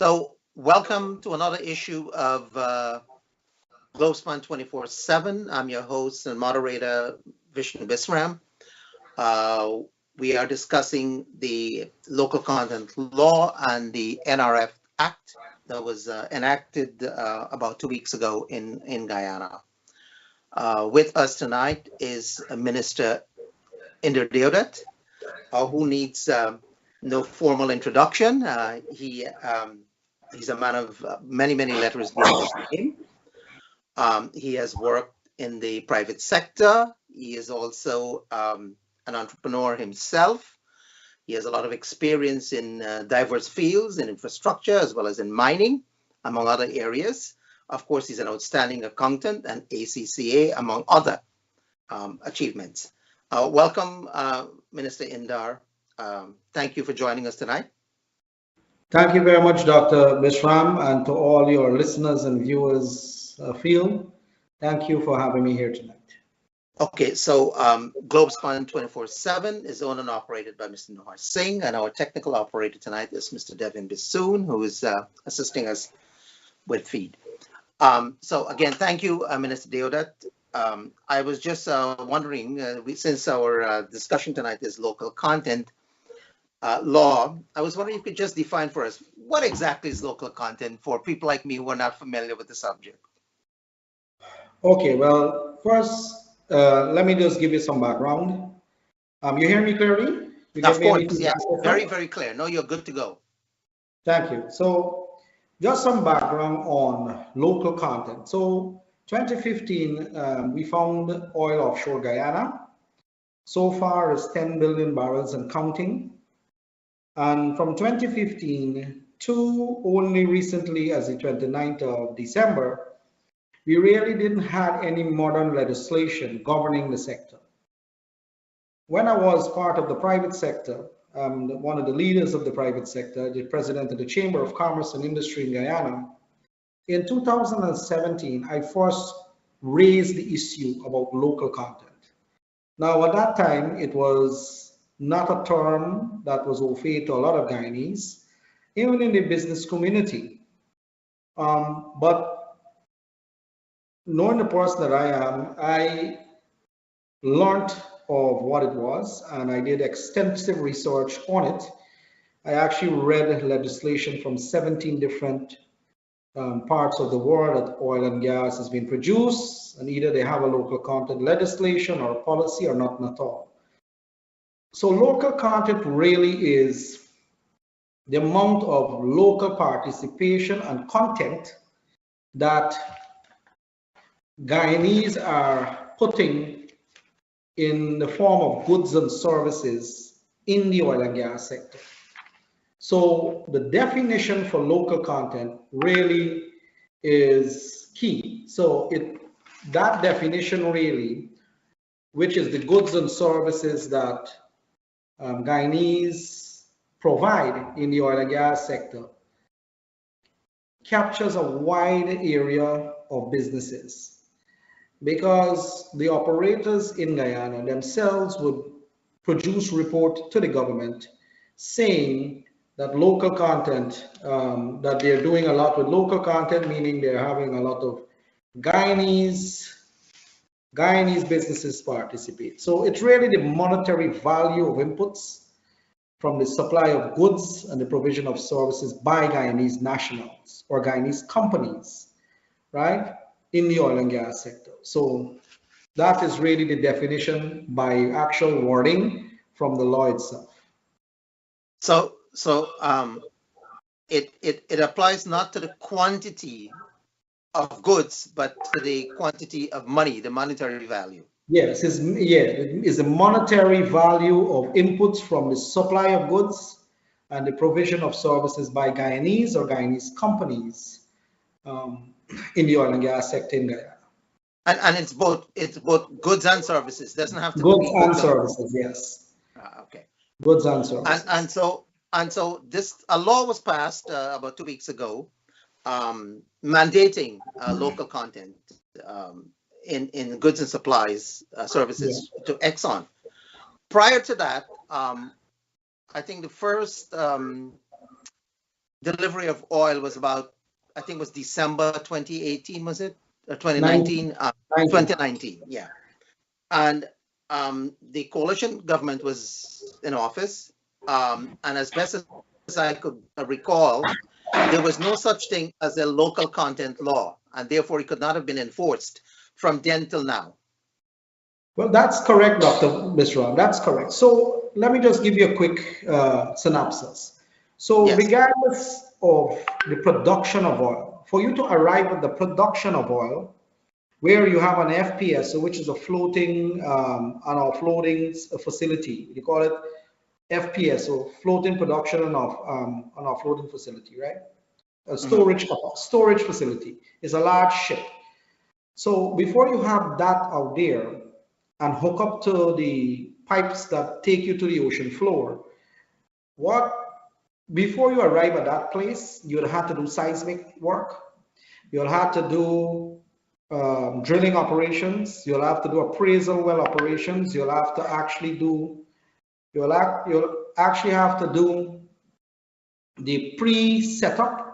So, welcome to another issue of Globespan 24x7. I'm your host and moderator, Vishnu Bisram. We are discussing the local content law and the NRF Act that was enacted about 2 weeks ago in Guyana. With us tonight is Minister Indar Deodat, who needs no formal introduction. He's a man of many letters behind his name. He has worked in the private sector. He is also an entrepreneur himself. He has a lot of experience in diverse fields, in infrastructure, as well as in mining, among other areas. Of course, he's an outstanding accountant and ACCA, among other achievements. Welcome, Minister Indar. Thank you for joining us tonight. Thank you very much, Dr. Bisram, and to all your listeners and viewers field. Thank you for having me here tonight. Okay, so Globespan 24x7 is owned and operated by Mr. Nohar Singh, and our technical operator tonight is Mr. Devin Bissoon, who is assisting us with feed. So again, thank you, Minister Deodat. I was just wondering, since our discussion tonight is local content law, I was wondering if you could just define for us what exactly is local content for people like me who are not familiar with the subject. Okay, well, first, let me just give you some background. You hear me clearly? Of course, yes, very clear. No, you're good to go. Thank you. So just some background on local content. So 2015, we found oil offshore Guyana. So far is 10 billion barrels and counting. And from 2015 to only recently, as the 29th of December, we really didn't have any modern legislation governing the sector. When I was part of the private sector, one of the leaders of the private sector, the president of the Chamber of Commerce and Industry in Guyana, in 2017, I first raised the issue about local content. Now, at that time, it was not a term that was au fait to a lot of Guyanese, even in the business community. But knowing the person that I am, I learned of what it was, and I did extensive research on it. I actually read legislation from 17 different parts of the world that oil and gas has been produced, and either they have a local content legislation or policy or not at all. So local content really is the amount of local participation and content that Guyanese are putting in the form of goods and services in the oil and gas sector. So the definition for local content really is key. So that definition really, which is the goods and services that Guyanese provide in the oil and gas sector, captures a wide area of businesses, because the operators in Guyana themselves would produce report to the government saying that local content, that they're doing a lot with local content, meaning they're having a lot of Guyanese businesses participate. So it's really the monetary value of inputs from the supply of goods and the provision of services by Guyanese nationals or Guyanese companies, right, in the oil and gas sector. So that is really the definition by actual wording from the law itself. So it applies not to the quantity of goods, but to the quantity of money, the monetary value. Yes, it is the monetary value of inputs from the supply of goods and the provision of services by Guyanese or Guyanese companies in the oil and gas sector in Guyana. And it's both goods and services. It doesn't have to goods be and services. Yes. Okay. Goods and services. And so a law was passed about 2 weeks ago, mandating local content in goods and supplies services to Exxon. Prior to that, I think the first delivery of oil was about, I think it was December 2018, was it? Or 2019? 2019, yeah. And the coalition government was in office. And as best as I could recall, there was no such thing as a local content law, and therefore it could not have been enforced from then till now. Well, that's correct, Dr. Bisram. That's correct. So let me just give you a quick synopsis. So Yes. regardless of the production of oil, for you to arrive at the production of oil, where you have an FPSO, which is a floating an offloading facility, you call it FPSO, floating production and an offloading facility, right? A storage facility is a large ship. So before you have that out there and hook up to the pipes that take you to the ocean floor, before you arrive at that place, you'll have to do seismic work. You'll have to do drilling operations. You'll have to do appraisal well operations. You'll have to actually do, you'll actually have to do the pre-setup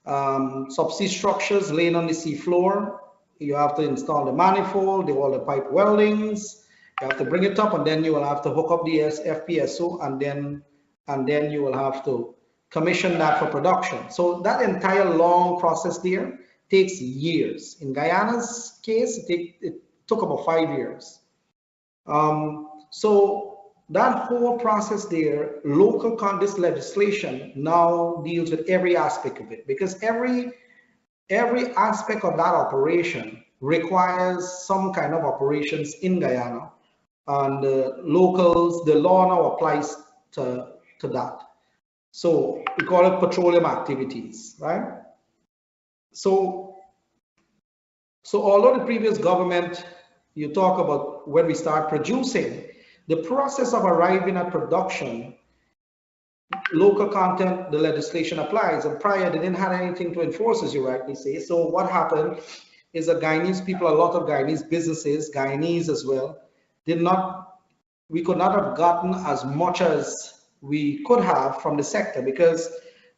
subsea structures laying on the sea floor. You have to install the manifold, all the pipe weldings. You have to bring it up, and then you will have to hook up the FPSO, and then you will have to commission that for production. So that entire long process there takes years. In Guyana's case, it took about 5 years. So that whole process there, this legislation now deals with every aspect of it, because every aspect of that operation requires some kind of operations in Guyana, and the law now applies to that. So we call it petroleum activities, right? So although the previous government, you talk about when we start producing, the process of arriving at production, local content, the legislation applies, and prior they didn't have anything to enforce, as you rightly say. So what happened is that Guyanese people, a lot of Guyanese businesses, Guyanese as well, we could not have gotten as much as we could have from the sector, because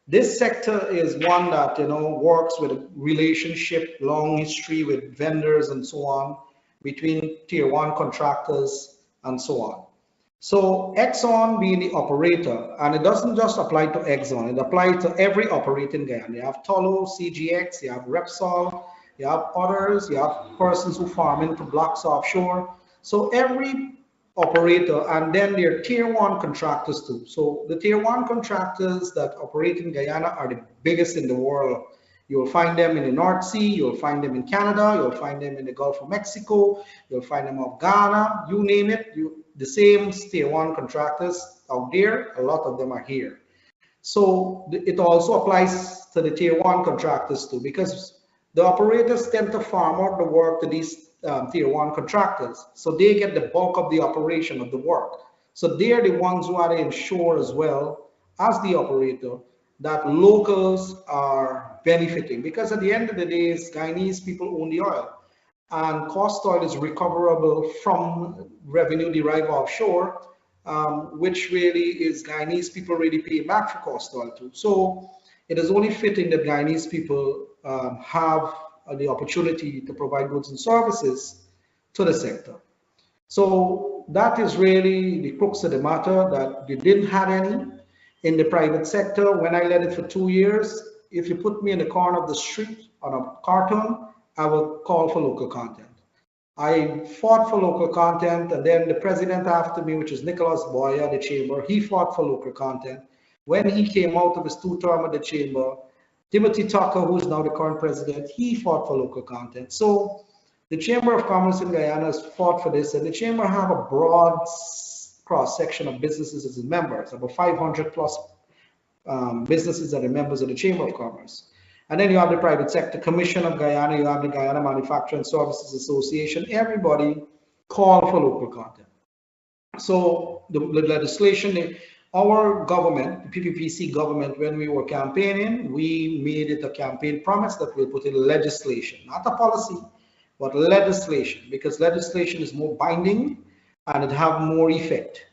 this sector is one that works with a relationship, long history with vendors and so on, between tier 1 contractors and so on. So Exxon being the operator, and it doesn't just apply to Exxon, it applies to every operator in Guyana. You have Tullow, CGX, you have Repsol, you have others, you have persons who farm into blocks offshore. So every operator, and then their tier 1 contractors too. So the tier 1 contractors that operate in Guyana are the biggest in the world. You'll find them in the North Sea, you'll find them in Canada, you'll find them in the Gulf of Mexico, you'll find them off Ghana, you name it. The same tier 1 contractors out there, a lot of them are here. So it also applies to the tier 1 contractors too, because the operators tend to farm out the work to these tier 1 contractors. So they get the bulk of the operation of the work. So they're the ones who are to ensure as well as the operator that locals are benefiting, because at the end of the day, Guyanese people own the oil, and cost oil is recoverable from revenue derived offshore, which really is Guyanese people really pay back for cost oil too. So it is only fitting that Guyanese people have the opportunity to provide goods and services to the sector. So that is really the crux of the matter, that you didn't have any in the private sector. When I led it for 2 years, if you put me in the corner of the street on a cartoon, I will call for local content. I fought for local content, and then the president after me, which is Nicholas Boyer, the chamber, he fought for local content. When he came out of his 2 term at the chamber, Timothy Tucker, who is now the current president, he fought for local content. So the Chamber of Commerce in Guyana has fought for this, and the chamber have a broad cross-section of businesses as members, about 500 plus businesses that are members of the Chamber of Commerce. And then you have the private sector commission of Guyana, you have the Guyana Manufacturing Services Association. Everybody call for local content. So the legislation, our government, the PPPC government, when we were campaigning, we made it a campaign promise that we'll put in legislation, not a policy, but legislation, because legislation is more binding and it have more effect.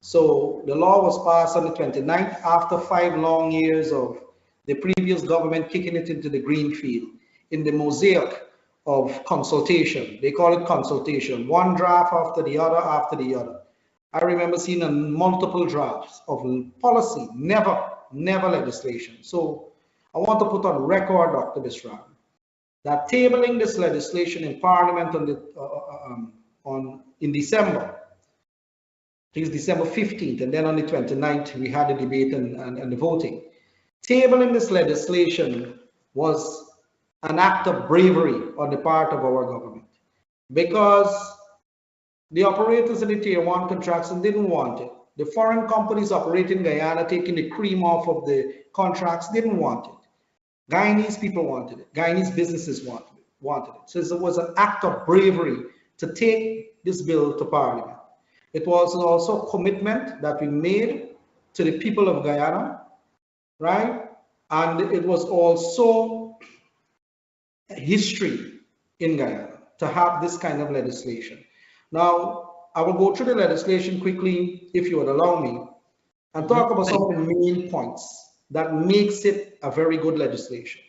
So the law was passed on the 29th after 5 long years of the previous government kicking it into the green field in the mosaic of consultation. They call it consultation, one draft after the other after the other. I remember seeing multiple drafts of policy, never legislation. So I want to put on record, Dr. Bisram, that tabling this legislation in Parliament in December, I think it's December 15th, and then on the 29th, we had the debate and the voting. Tabling this legislation was an act of bravery on the part of our government, because the operators in the tier 1 contracts didn't want it. The foreign companies operating in Guyana, taking the cream off of the contracts, didn't want it. Guyanese people wanted it. Guyanese businesses wanted it. So it was an act of bravery to take this bill to Parliament. It was also a commitment that we made to the people of Guyana, right? And it was also history in Guyana to have this kind of legislation. Now, I will go through the legislation quickly, if you would allow me, and talk about some of the main points that makes it a very good legislation,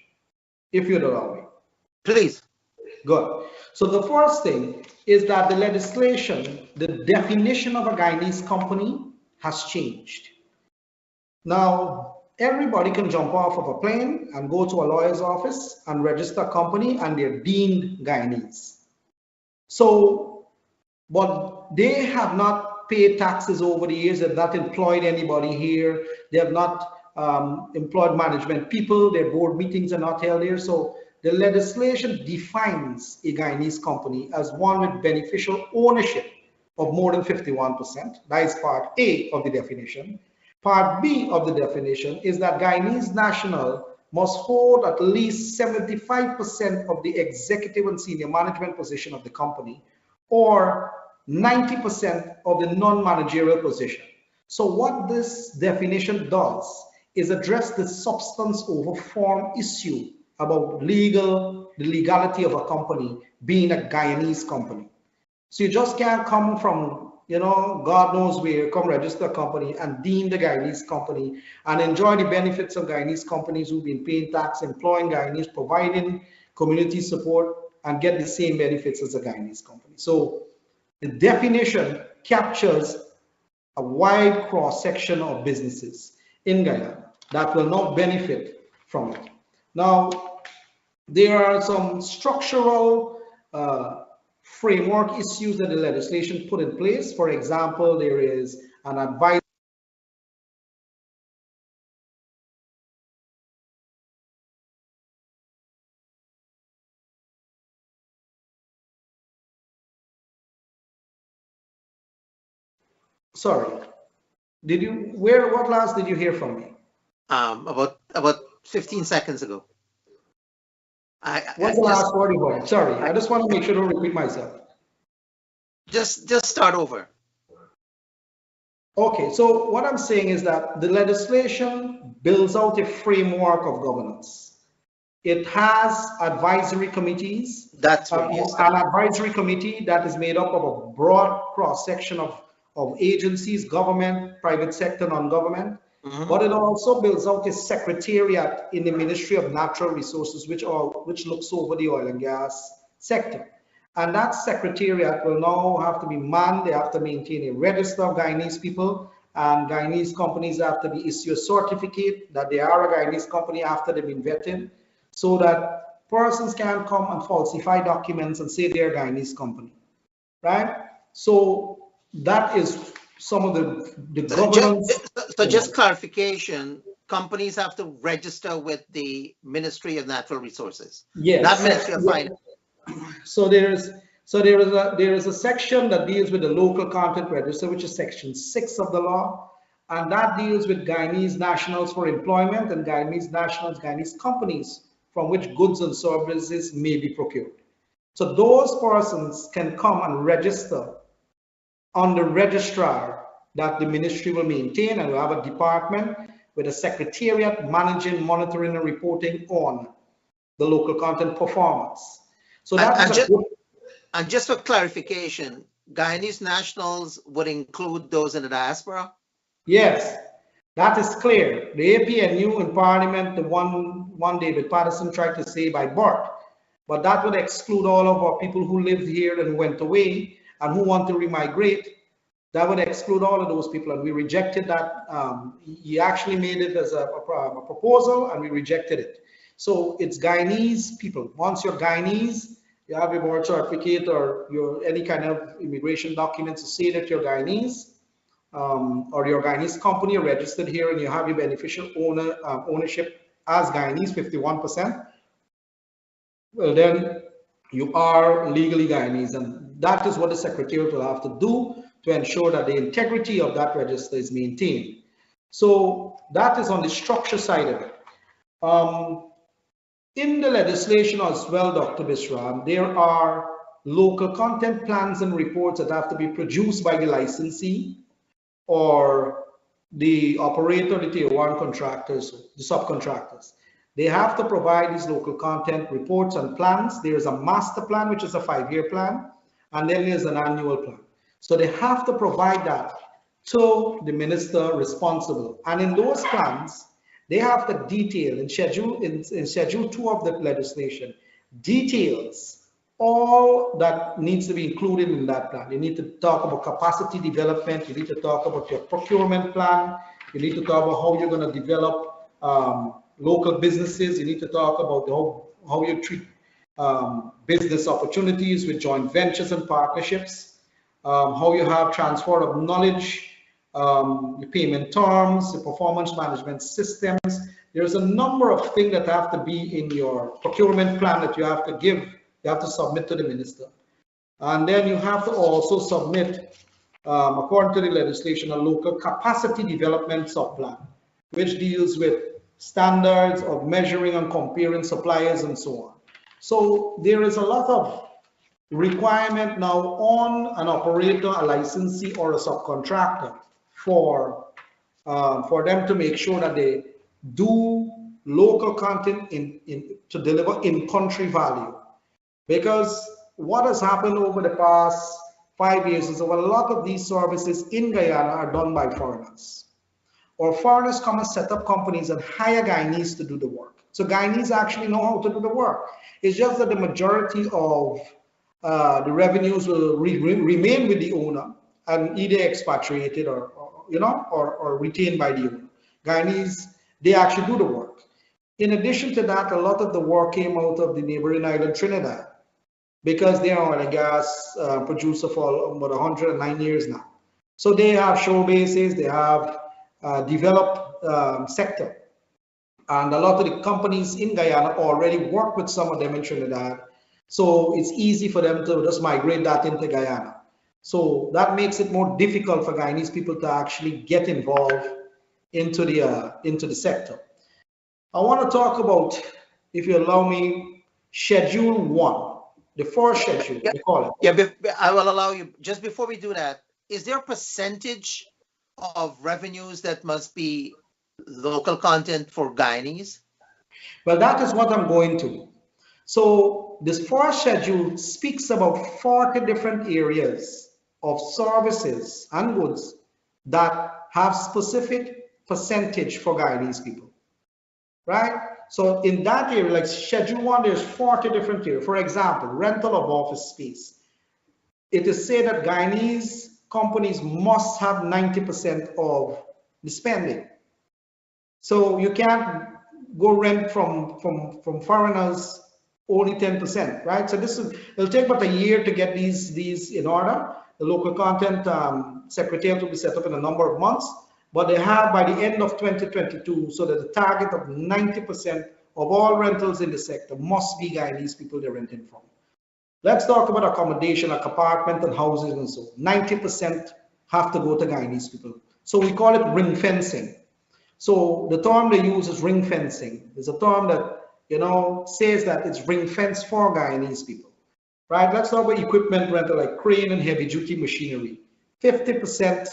if you'd allow me. Please. Good. So the first thing is that the legislation, the definition of a Guyanese company has changed. Now, everybody can jump off of a plane and go to a lawyer's office and register a company, and they're deemed Guyanese. So, but they have not paid taxes over the years. They've not employed anybody here. They have not employed management people. Their board meetings are not held here. So the legislation defines a Guyanese company as one with beneficial ownership of more than 51%. That is part A of the definition. Part B of the definition is that Guyanese national must hold at least 75% of the executive and senior management position of the company, or 90% of the non-managerial position. So what this definition does is address the substance over form issue about the legality of a company being a Guyanese company. So you just can't come from, God knows where, come register a company and deem the Guyanese company and enjoy the benefits of Guyanese companies who've been paying tax, employing Guyanese, providing community support, and get the same benefits as a Guyanese company. So the definition captures a wide cross-section of businesses in Guyana that will not benefit from it. Now, there are some structural framework issues that the legislation put in place. For example, there is an advice. Sorry, what last did you hear from me? About 15 seconds ago. What's the last word you heard? Sorry, I just want to make sure I don't repeat myself. Just start over. Okay, so what I'm saying is that the legislation builds out a framework of governance. It has advisory committees. That's what an advisory committee that is made up of a broad cross-section of agencies, government, private sector, non-government. But it also builds out a secretariat in the Ministry of Natural Resources, which looks over the oil and gas sector. And that secretariat will now have to be manned. They have to maintain a register of Guyanese people, and Guyanese companies have to be issued a certificate that they are a Guyanese company after they've been vetted, so that persons can come and falsify documents and say they're a Guyanese company, right? So that is some of the governance. So just clarification, companies have to register with the Ministry of Natural Resources. Yes. Not Ministry of Finance. So there is a section that deals with the local content register, which is section 6 of the law, and that deals with Guyanese nationals for employment and Guyanese nationals, Guyanese companies from which goods and services may be procured. So those persons can come and register on the registrar that the ministry will maintain, and we'll have a department with a secretariat managing, monitoring, and reporting on the local content performance. So and just for clarification, Guyanese nationals would include those in the diaspora? Yes. That is clear. The APNU in Parliament, the one David Patterson tried to say by birth, but that would exclude all of our people who lived here and went away and who want to remigrate. That would exclude all of those people, and we rejected that. He actually made it as a proposal, and we rejected it. So it's Guyanese people. Once you're Guyanese, you have your birth certificate or your any kind of immigration documents to say that you're Guyanese, or your Guyanese company registered here, and you have your beneficial ownership as Guyanese, 51%. Well, then you are legally Guyanese, and that is what the Secretariat will have to do to ensure that the integrity of that register is maintained. So that is on the structure side of it. In the legislation as well, Dr. Bisram, there are local content plans and reports that have to be produced by the licensee or the operator, the tier 1 contractors, the subcontractors. They have to provide these local content reports and plans. There is a master plan, which is a 5-year plan, and then there's an annual plan. So they have to provide that to the minister responsible. And in those plans, they have to detail in schedule 2 of the legislation, details all that needs to be included in that plan. You need to talk about capacity development. You need to talk about your procurement plan. You need to talk about how you're going to develop local businesses. You need to talk about how you treat business opportunities with joint ventures and partnerships, how you have transfer of knowledge, the payment terms, the performance management systems. There's a number of things that have to be in your procurement plan that you have to give, you have to submit to the minister. And then you have to also submit, according to the legislation, a local capacity development subplan, which deals with standards of measuring and comparing suppliers and so on. So there is a lot of requirement now on an operator, a licensee, or a subcontractor for them to make sure that they do local content to deliver in-country value. Because what has happened over the past 5 years is that a lot of these services in Guyana are done by foreigners. Or foreigners come and set up companies and hire Guyanese to do the work. So Guyanese actually know how to do the work. It's just that the majority of the revenues will remain with the owner and either expatriated or retained by the owner. Guyanese, they actually do the work. In addition to that, a lot of the work came out of the neighboring island Trinidad, because they are oil and gas producer for about 109 years now. So they have shore bases, they have developed sector. And a lot of the companies in Guyana already work with some of them in Trinidad. So it's easy for them to just migrate that into Guyana. So that makes it more difficult for Guyanese people to actually get involved into the sector. I want to talk about, if you allow me, Schedule 1, the first schedule, they call it. Yeah, I will allow you. Just before we do that, is there a percentage of revenues that must be local content for Guyanese? Well, that is what I'm going to. So this first schedule speaks about 40 different areas of services and goods that have specific percentage for Guyanese people, right? So in that area, like Schedule 1, there's 40 different areas. For example, rental of office space. It is said that Guyanese companies must have 90% of the spending. So you can't go rent from foreigners only 10%, right? So it'll take about a year to get these in order. The local content secretariat will be set up in a number of months, but they have by the end of 2022, so that the target of 90% of all rentals in the sector must be Guyanese people they're renting from. Let's talk about accommodation, like apartment and houses and so on. 90% have to go to Guyanese people. So we call it ring fencing. So the term they use is ring fencing. It's a term that, says that it's ring fence for Guyanese people, right? Let's talk about equipment rental, like crane and heavy duty machinery. 50%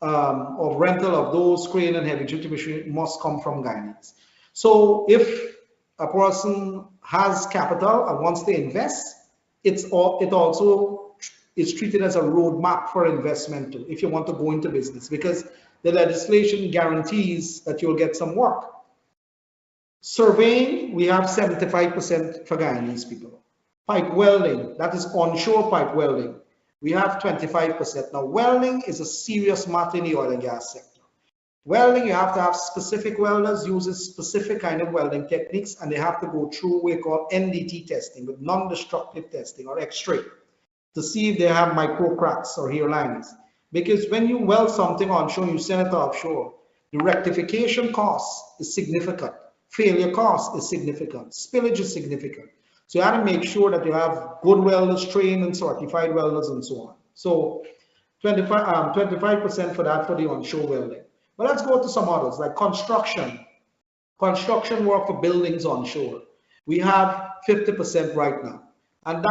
of rental of those crane and heavy duty machinery must come from Guyanese. So if a person has capital and wants to invest, it also is treated as a roadmap for investment too, if you want to go into business, because the legislation guarantees that you'll get some work. Surveying, we have 75% for Guyanese people. Pipe welding, that is onshore pipe welding, we have 25%. Now, welding is a serious matter in the oil and gas sector. Welding, you have to have specific welders, uses specific kind of welding techniques, and they have to go through what we call NDT testing, with non-destructive testing, or X-ray, to see if they have micro cracks or hairlines. Because when you weld something onshore, you send it offshore, the rectification cost is significant, failure cost is significant, spillage is significant. So you have to make sure that you have good welders, trained and certified welders, and so on. So 25% for that for the onshore welding. But let's go to some others, like construction work for buildings onshore. We have 50% right now, and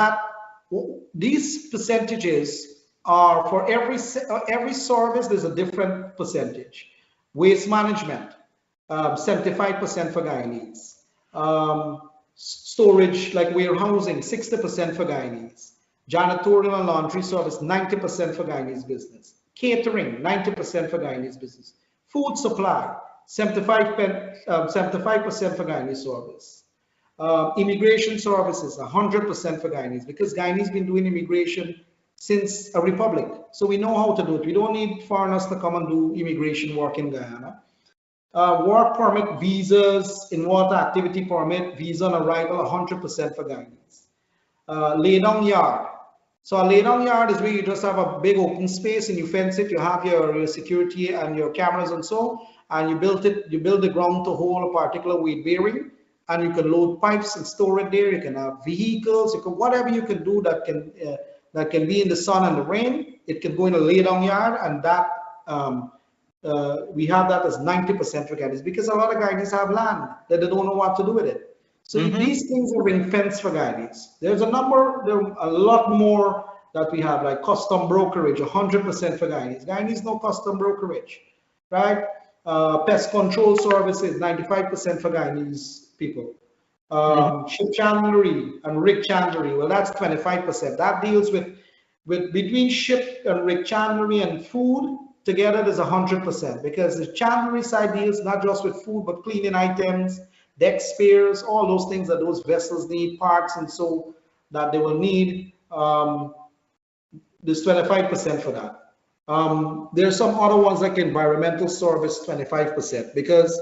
these percentages are for every service. There's a different percentage. Waste management, 75% for Guyanese. Storage, like warehousing, 60% for Guyanese. Janitorial and laundry service, 90% for Guyanese business. Catering, 90% for Guyanese business. Food supply, 75% for Guyanese service. Immigration services, 100% for Guyanese, because Guyanese been doing immigration since a republic. So we know how to do it. We don't need foreigners to come and do immigration work in Guyana. Work permit, visas, in-water activity permit, visa on arrival, 100% for Guyanese. Lay-down yard. So a lay-down yard is where you just have a big open space and you fence it, you have your security and your cameras and so, and you build the ground to hold a particular weight bearing, and you can load pipes and store it there. You can have vehicles, whatever you can do that can be in the sun and the rain, it can go in a lay-down yard, and that we have that as 90% for Guyanese, because a lot of Guyanese have land that they don't know what to do with it. So these things are ring fence for Guyanese. There are a lot more that we have, like custom brokerage, 100% for Guyanese. Guyanese no custom brokerage, right? Pest control services, 95% for Guyanese people. Ship chandlery and rig chandlery, well, that's 25%. That deals with between ship and rig chandlery and food together. There's 100%, because the chandlery side deals not just with food but cleaning items, deck spares, all those things that those vessels need, parts and so that they will need. There's 25% for that. There's some other ones like environmental service, 25%, because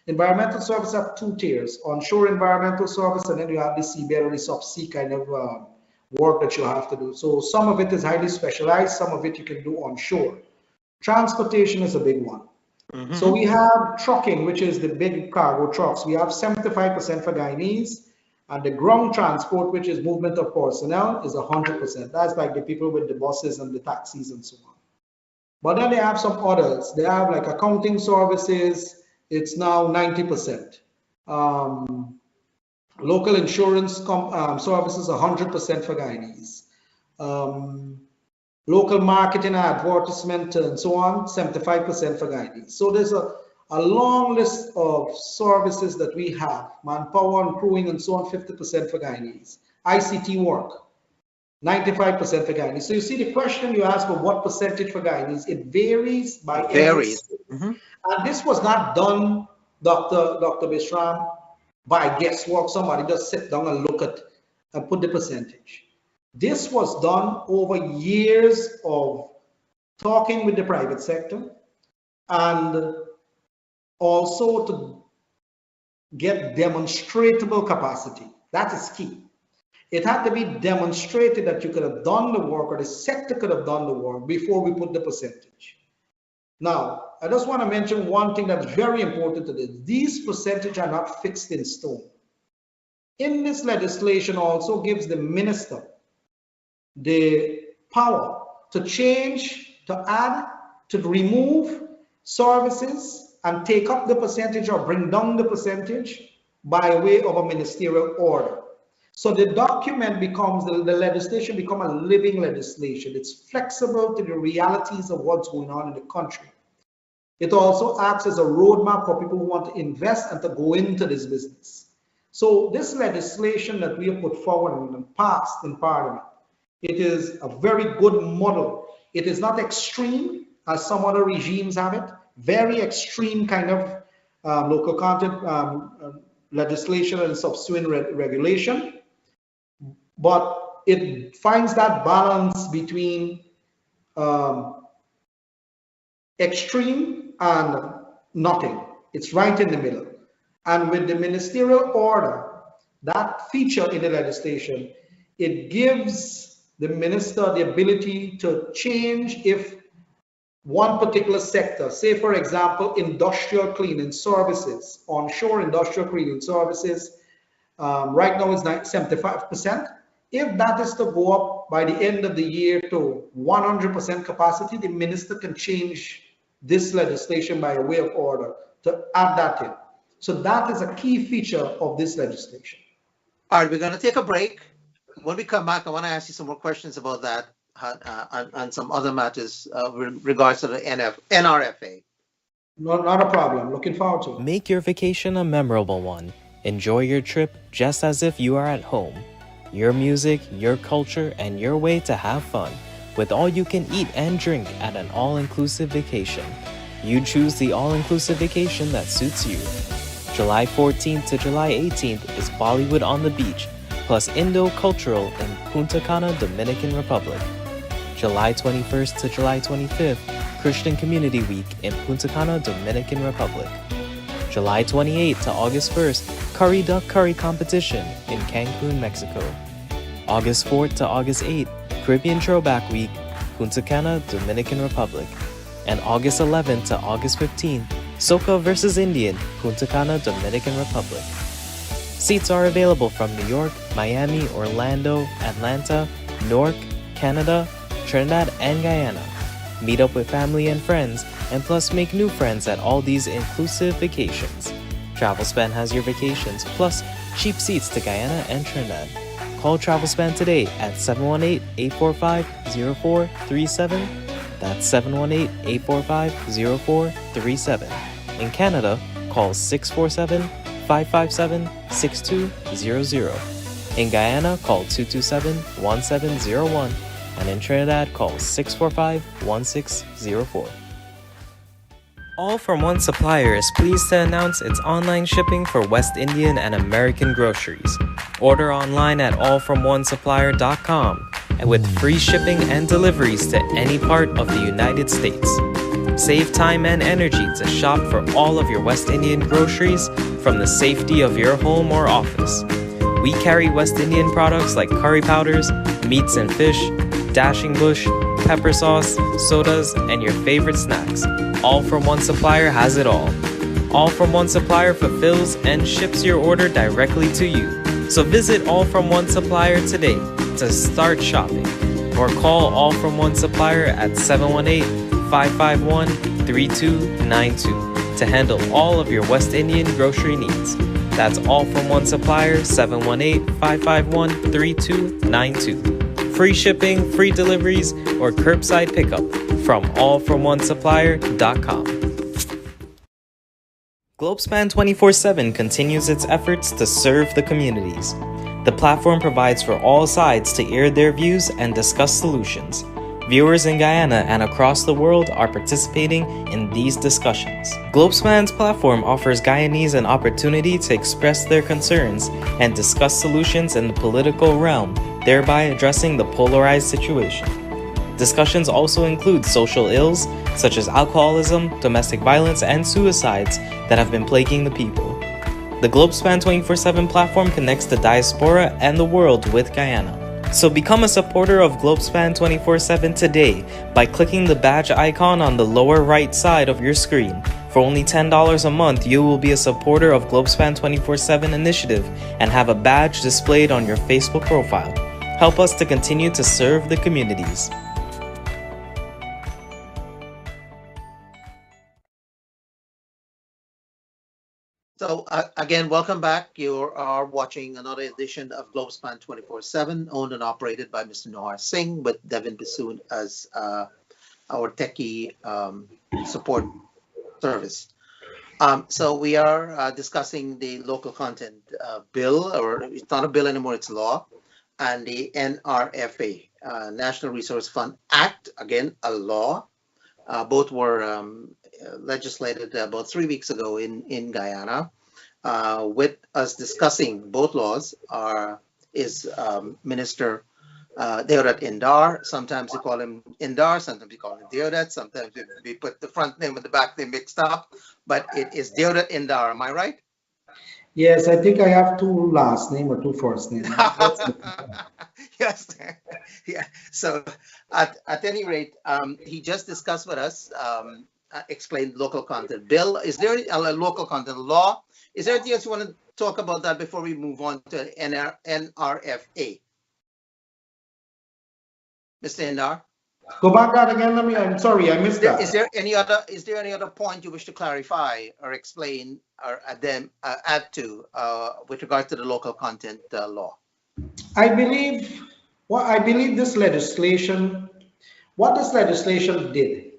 environmental service have two tiers: onshore environmental service, and then you have the seabed or the subsea kind of work that you have to do. So some of it is highly specialized, some of it you can do onshore. Transportation is a big one. So we have trucking, which is the big cargo trucks. We have 75% for Guyanese, and the ground transport, which is movement of personnel, is 100%. That's like the people with the buses and the taxis and so on. But then they have some others. They have like accounting services. It's now 90%. Local insurance services, 100% for Guyanese. Local marketing and advertisement and so on, 75% for Guyanese. So there's a long list of services that we have: manpower and crewing and so on, 50% for Guyanese. ICT work, 95% for Guyanese. So you see the question you asked for, what percentage for Guyanese? It varies by every state. And this was not done, Dr. Bisram, by guesswork. Somebody just sit down and look at and put the percentage. This was done over years of talking with the private sector, and also to get demonstrable capacity. That is key. It had to be demonstrated that you could have done the work, or the sector could have done the work, before we put the percentage. Now, I just want to mention one thing that's very important to this. These percentages are not fixed in stone. In this legislation also gives the minister the power to change, to add, to remove services and take up the percentage or bring down the percentage by way of a ministerial order. So the document becomes, the legislation becomes a living legislation. It's flexible to the realities of what's going on in the country. It also acts as a roadmap for people who want to invest and to go into this business. So this legislation that we have put forward and passed in Parliament It is a very good model. It is not extreme as some other regimes have it, very extreme kind of local content legislation and subsequent regulation, but it finds that balance between um, extreme and nothing. It's right in the middle. And with the ministerial order, that feature in the legislation, it gives the minister the ability to change if one particular sector, say for example, industrial cleaning services, onshore industrial cleaning services, right now it's 75%. If that is to go up by the end of the year to 100% capacity, the minister can change this legislation by a way of order to add that in. So that is a key feature of this legislation. All right, we're going to take a break. When we come back, I want to ask you some more questions about that and some other matters with regards to the NRFA. Not a problem. Looking forward to it. Make your vacation a memorable one. Enjoy your trip just as if you are at home. Your music, your culture, and your way to have fun with all you can eat and drink at an all-inclusive vacation. You choose the all-inclusive vacation that suits you. July 14th to July 18th is Bollywood on the beach, plus Indo-cultural in Punta Cana, Dominican Republic. July 21st to July 25th, Christian Community Week in Punta Cana, Dominican Republic. July 28th to August 1st, Curry Duck Curry Competition in Cancun, Mexico. August 4th to August 8th, Caribbean Throwback Week, Punta Cana, Dominican Republic. And August 11th to August 15th, Soca vs. Indian, Punta Cana, Dominican Republic. Seats are available from New York, Miami, Orlando, Atlanta, Newark, Canada, Trinidad, and Guyana. Meet up with family and friends, and plus make new friends at all these inclusive vacations. TravelSpan has your vacations, plus cheap seats to Guyana and Trinidad. Call TravelSpan today at 718-845-0437. That's 718-845-0437. In Canada, call 647-557-6200. In Guyana, call 227-1701. And in Trinidad, call 645-1604. All From One Supplier is pleased to announce its online shipping for West Indian and American groceries. Order online at allfromonesupplier.com and with free shipping and deliveries to any part of the United States. Save time and energy to shop for all of your West Indian groceries from the safety of your home or office. We carry West Indian products like curry powders, meats and fish, dashing bush, pepper sauce, sodas, and your favorite snacks. All From One Supplier has it all. All From One Supplier fulfills and ships your order directly to you. So visit All From One Supplier today to start shopping. Or call All From One Supplier at 718-551-3292 to handle all of your West Indian grocery needs. That's All From One Supplier, 718-551-3292. Free shipping, free deliveries, or curbside pickup from allfromonesupplier.com. Globespan 24x7 continues its efforts to serve the communities. The platform provides for all sides to air their views and discuss solutions. Viewers in Guyana and across the world are participating in these discussions. Globespan's platform offers Guyanese an opportunity to express their concerns and discuss solutions in the political realm, thereby addressing the polarized situation. Discussions also include social ills such as alcoholism, domestic violence, and suicides that have been plaguing the people. The Globespan 24x7 platform connects the diaspora and the world with Guyana. So become a supporter of Globespan 24x7 today by clicking the badge icon on the lower right side of your screen. For only $10 a month, you will be a supporter of Globespan 24x7 initiative and have a badge displayed on your Facebook profile. Help us to continue to serve the communities. So again, welcome back. You are watching another edition of Globespan 24x7, owned and operated by Mr. Nohar Singh, with Devin Bissoon as our techie support service. So we are discussing the local content bill, or it's not a bill anymore, it's law, and the NRFA. National Resource Fund Act, again, a law. Both were legislated about 3 weeks ago in Guyana. With us discussing both laws is Minister Deodat Indar. Sometimes we call him Indar, sometimes we call him Deodat, sometimes we put the front name and the back name mixed up, but it is Deodat Indar, am I right? Yes, I think I have two last name or two first name. Yes, yeah. So at any rate, he just discussed with us, explained local content bill. Is there a local content law? Is there anything else you want to talk about that before we move on to NRFA? Mr. Indar? Go back that again. I'm sorry, I missed that. Is there any other point you wish to clarify or explain or add to with regard to the local content law? I believe this legislation, what this legislation did,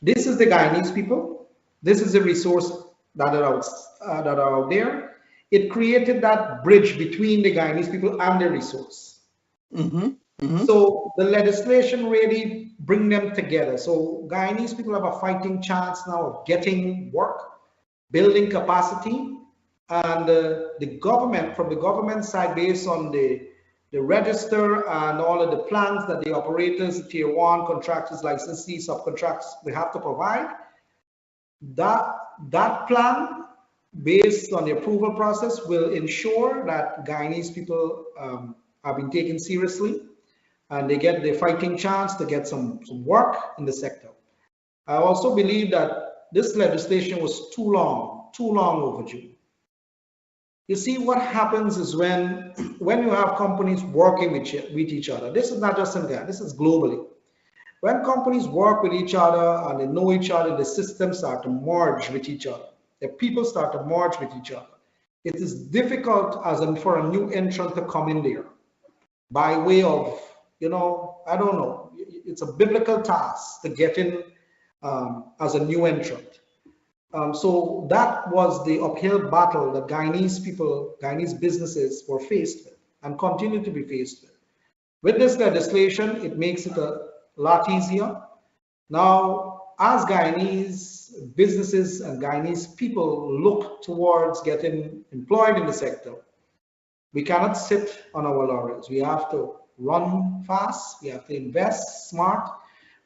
this is the Guyanese people, this is the resource that are out there. It created that bridge between the Guyanese people and the resource. So the legislation really bring them together. So Guyanese people have a fighting chance now of getting work, building capacity, and the government, from the government side, based on the register and all of the plans that the operators, tier 1 contractors, licensees, subcontractors, they have to provide, that plan based on the approval process will ensure that Guyanese people are being taken seriously and they get the fighting chance to get some work in the sector. I also believe that this legislation was too long overdue. You see, what happens is when you have companies working with each other, this is not just in Ghana, this is globally. When companies work with each other and they know each other, the systems start to merge with each other. The people start to merge with each other. It is difficult for a new entrant to come in there by way of, I don't know, it's a biblical task to get in as a new entrant. So that was the uphill battle that Guyanese businesses were faced with and continue to be faced with. With this legislation, it makes it a lot easier. Now, as Guyanese businesses and Guyanese people look towards getting employed in the sector, we cannot sit on our laurels. We have to run fast, we have to invest smart,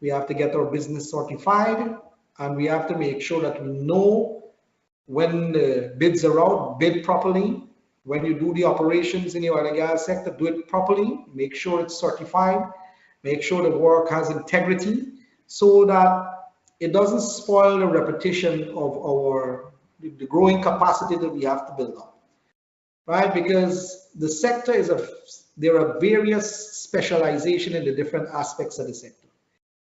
we have to get our business certified, and we have to make sure that we know when the bids are out, bid properly. When you do the operations in the oil and gas sector, do it properly, make sure it's certified, make sure the work has integrity so that it doesn't spoil the repetition of the growing capacity that we have to build up, right? Because the sector there are various specialization in the different aspects of the sector.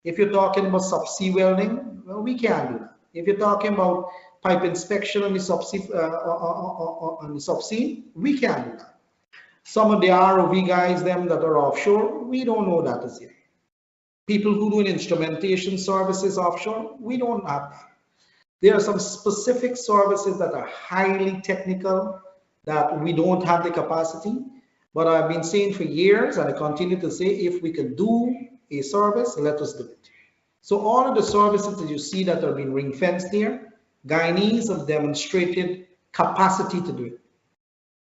If you're talking about subsea welding, well, we can do that. If you're talking about pipe inspection on the subsea, we can do that. Some of the ROV guys, them that are offshore, we don't know that as yet. People who do instrumentation services offshore, we don't have that. There are some specific services that are highly technical that we don't have the capacity. But I've been saying for years, and I continue to say, if we can do a service, let us do it. So all of the services that you see that are being ring fenced here, Guyanese have demonstrated capacity to do it.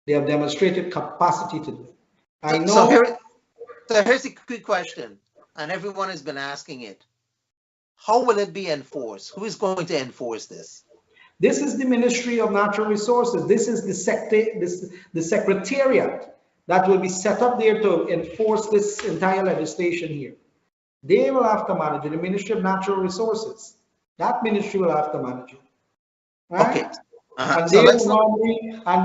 They have demonstrated capacity to do it. I know. So here's a quick question, and everyone has been asking it. How will it be enforced? Who is going to enforce this? This is the Ministry of Natural Resources. This is the secretariat that will be set up there to enforce this entire legislation here. They will have to manage it, the Ministry of Natural Resources. That ministry will have to manage it. Right? Okay. And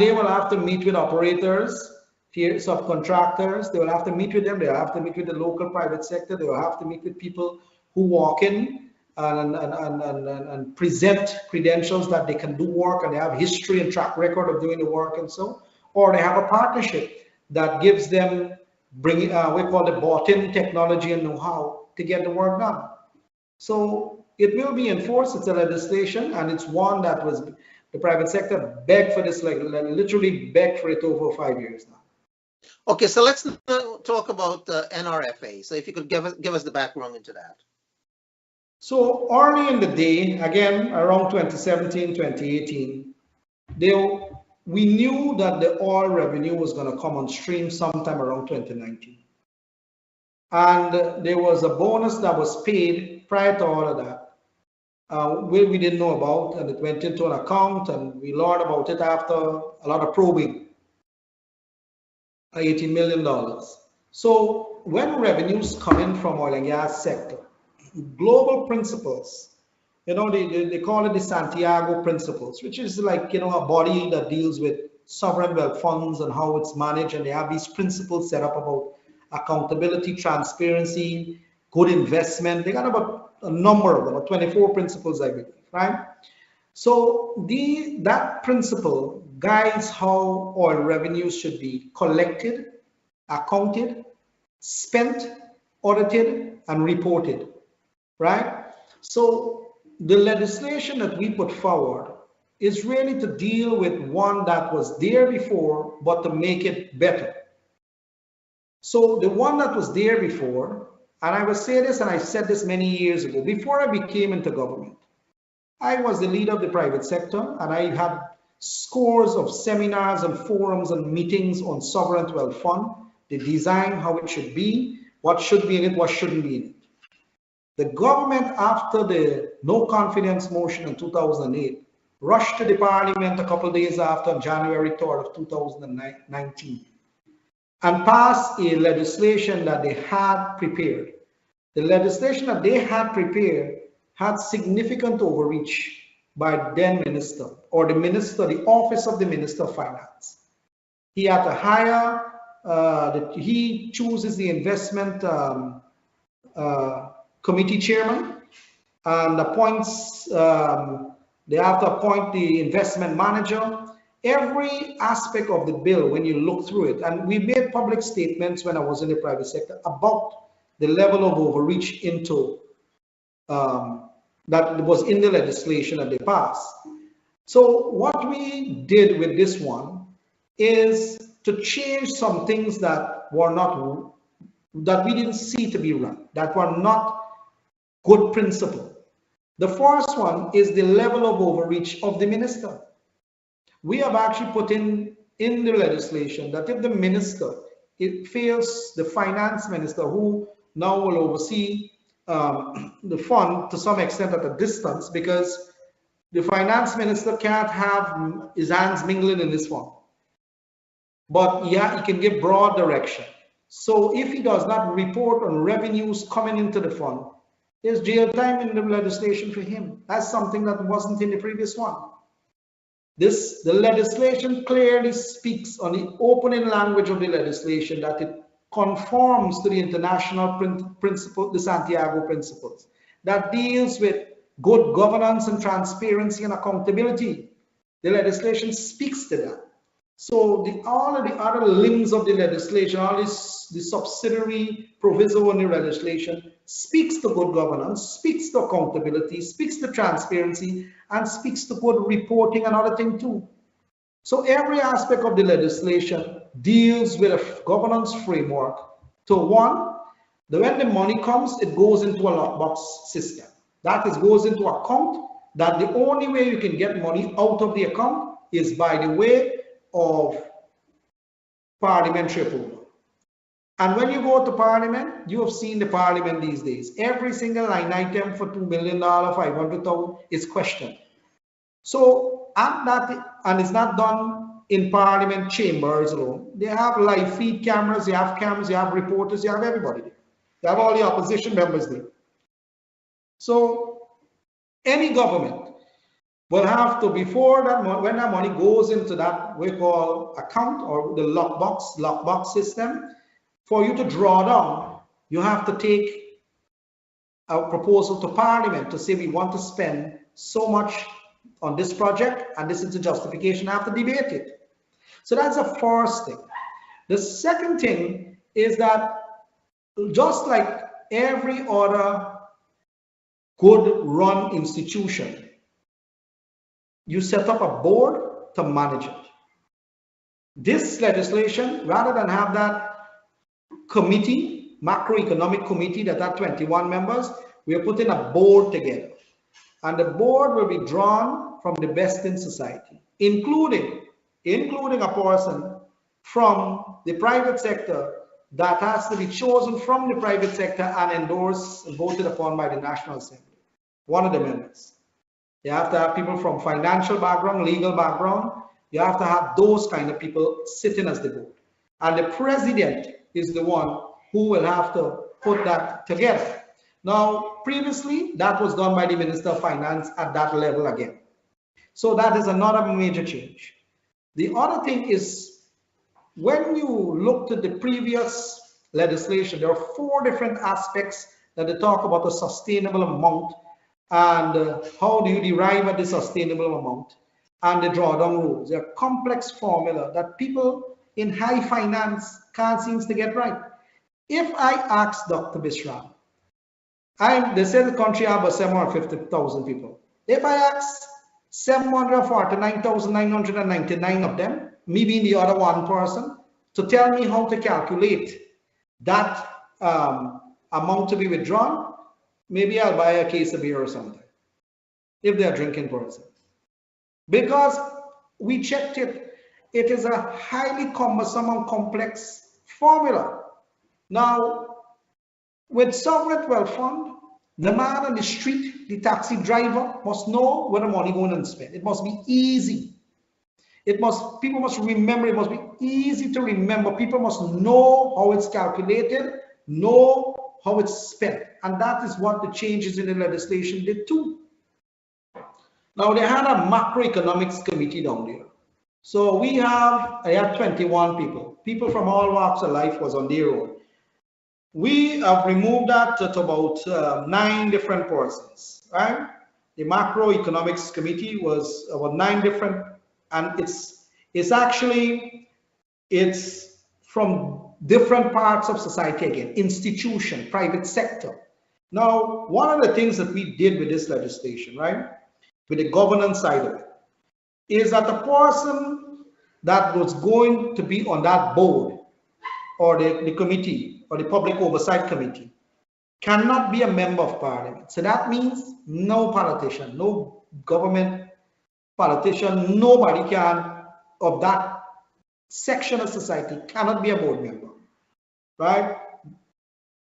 they will have to meet with operators, subcontractors. They will have to meet with them. They will have to meet with the local private sector. They will have to meet with people who walk in and present credentials that they can do work and they have history and track record of doing the work and so, or they have a partnership that gives them we call the bought-in technology and know-how to get the work done. So it will be enforced. It's a legislation, and it's one that was the private sector begged for this, like literally begged for it over 5 years now. Okay, so let's now talk about NRFA. So if you could give us the background into that. So early in the day, again, around 2017, 2018, we knew that the oil revenue was going to come on stream sometime around 2019. And there was a bonus that was paid prior to all of that, we didn't know about, and it went into an account, and we learned about it after a lot of probing, $18 million. So when revenues come in from oil and gas sector, global principles, they call it the Santiago principles, which is like, a body that deals with sovereign wealth funds and how it's managed. And they have these principles set up about accountability, transparency, good investment. They got about a number of them, about 24 principles, I believe, right? So that principle guides how oil revenues should be collected, accounted, spent, audited, and reported, right? So the legislation that we put forward is really to deal with one that was there before, but to make it better. So the one that was there before, and I will say this, and I said this many years ago, before I became into government, I was the leader of the private sector, and I had scores of seminars and forums and meetings on sovereign wealth fund, the design, how it should be, what should be in it, what shouldn't be in it. The government, after the no confidence motion in 2008, rushed to the parliament a couple of days after, on January 3rd of 2019, and passed a legislation that they had prepared. The legislation that they had prepared had significant overreach by then minister, or the minister, the office of the Minister of Finance. He had to hire, he chooses the investment committee chairman and appoints, they have to appoint the investment manager. Every aspect of the bill, when you look through it, and we made public statements when I was in the private sector about the level of overreach into that was in the legislation that they passed. So what we did with this one is to change some things that we didn't see to be right, that were not good principle. The first one is the level of overreach of the minister. We have actually put in the legislation that if the minister, it fails, the finance minister, who now will oversee the fund to some extent at a distance, because the finance minister can't have his hands mingling in this fund. But yeah, he can give broad direction. So if he does not report on revenues coming into the fund, there's jail time in the legislation for him. That's something that wasn't in the previous one. The legislation clearly speaks on the opening language of the legislation that it conforms to the international principle, the Santiago principles, that deals with good governance and transparency and accountability. The legislation speaks to that. So all of the other limbs of the legislation, the subsidiary proviso in the legislation speaks to good governance, speaks to accountability, speaks to transparency, and speaks to good reporting and other things too. So every aspect of the legislation deals with a governance framework to one, when the money comes, it goes into a lockbox system. That is, goes into an account that the only way you can get money out of the account is by the way of parliamentary approval. And when you go to parliament, you have seen the parliament these days. Every single line item for $2 million, 500,000 is questioned. So and it's not done in parliament chambers alone. They have live feed cameras, they have reporters, they have everybody there. They have all the opposition members there. So any government will have to, before that, when that money goes into that we call account or the lockbox system, for you to draw down, you have to take a proposal to parliament to say we want to spend so much on this project and this is the justification. I have to debate it. So that's the first thing. The second thing is that just like every other good run institution, you set up a board to manage it. this legislation, rather than have that committee, macroeconomic committee that had 21 members, we are putting a board together. And the board will be drawn from the best in society, including a person from the private sector that has to be chosen from the private sector and endorsed and voted upon by the National Assembly, one of the members. You have to have people from financial background, legal background. You have to have those kind of people sitting as the board. And the president is the one who will have to put that together. Now, previously, that was done by the Minister of Finance at that level again. So that is another major change. The other thing is, when you looked at the previous legislation, there are 4 different aspects that they talk about a sustainable amount and how do you derive at the sustainable amount and the drawdown rules. They're a complex formula that people in high finance can't seem to get right. If I ask Dr. Bisram, they say the country has about 750,000 people. If I ask 749,999 of them, me being the other one person, to tell me how to calculate that amount to be withdrawn, maybe I'll buy a case of beer or something, if they're drinking person. Because we checked it, it is a highly cumbersome and complex formula. Now, with sovereign wealth fund, the man on the street, the taxi driver, must know where the money going and spent. It must be easy. People must remember, it must be easy to remember. People must know how it's calculated, know how it's spent. And that is what the changes in the legislation did too. Now, they had a macroeconomics committee down there. So I had 21 people. People from all walks of life was on their own. We have removed that to about 9 different persons, right? The macroeconomics committee was about 9 different, and it's from different parts of society again, institution, private sector. Now, one of the things that we did with this legislation, right, with the governance side of it, is that the person that was going to be on that board or the committee or the public oversight committee cannot be a member of parliament. So that means no politician, no government politician, nobody can of that section of society cannot be a board member, right?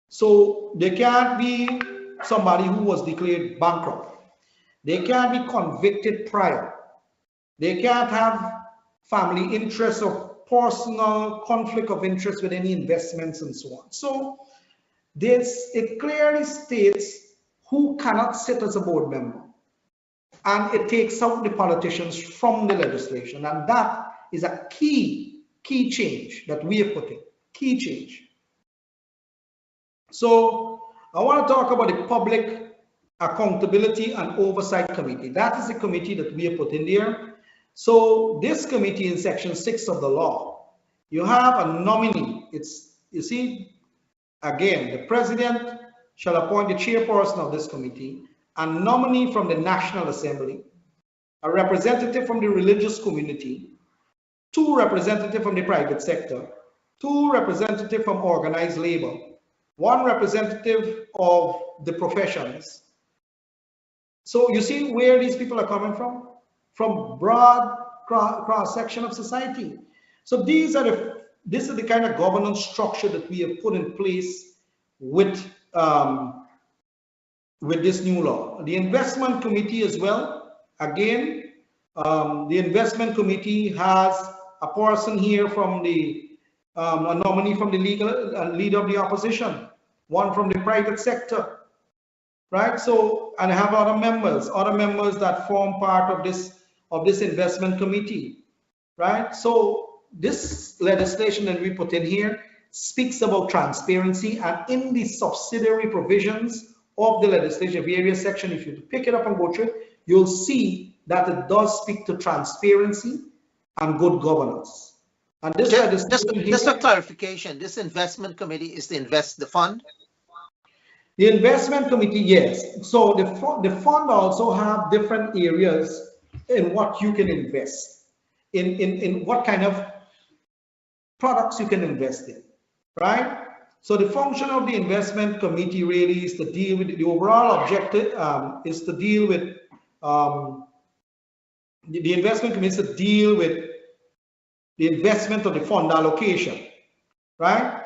So they can't be somebody who was declared bankrupt. They can't be convicted prior. They can't have family interests or personal conflict of interest with any investments and so on. So it clearly states who cannot sit as a board member, and it takes out the politicians from the legislation, and that is a key change that we have put in, key change. So I want to talk about the Public Accountability and Oversight Committee. That is the committee that we have put in there. So this committee in section 6 of the law, you have a nominee. You see, again, the president shall appoint the chairperson of this committee, a nominee from the National Assembly, a representative from the religious community, 2 representatives from the private sector, 2 representatives from organized labor, 1 representative of the professions. So you see where these people are coming from? From broad cross-section of society. So this is the kind of governance structure that we have put in place with this new law. The investment committee as well. Again, the investment committee has a person here from a nominee from the leader of the opposition, 1 from the private sector, right? So, and I have other members that form part of this investment committee, right? So this legislation that we put in here speaks about transparency, and in the subsidiary provisions of the legislation, various sections, if you pick it up and go through it, you'll see that it does speak to transparency and good governance. And this just a clarification, this investment committee is to invest the fund? The investment committee, yes. So the fund also have different areas in what you can invest, in what kind of products you can invest in, right? So the function of the investment committee really is to deal with the overall objective, is to deal with the investment committee is to deal with the investment of the fund allocation, right?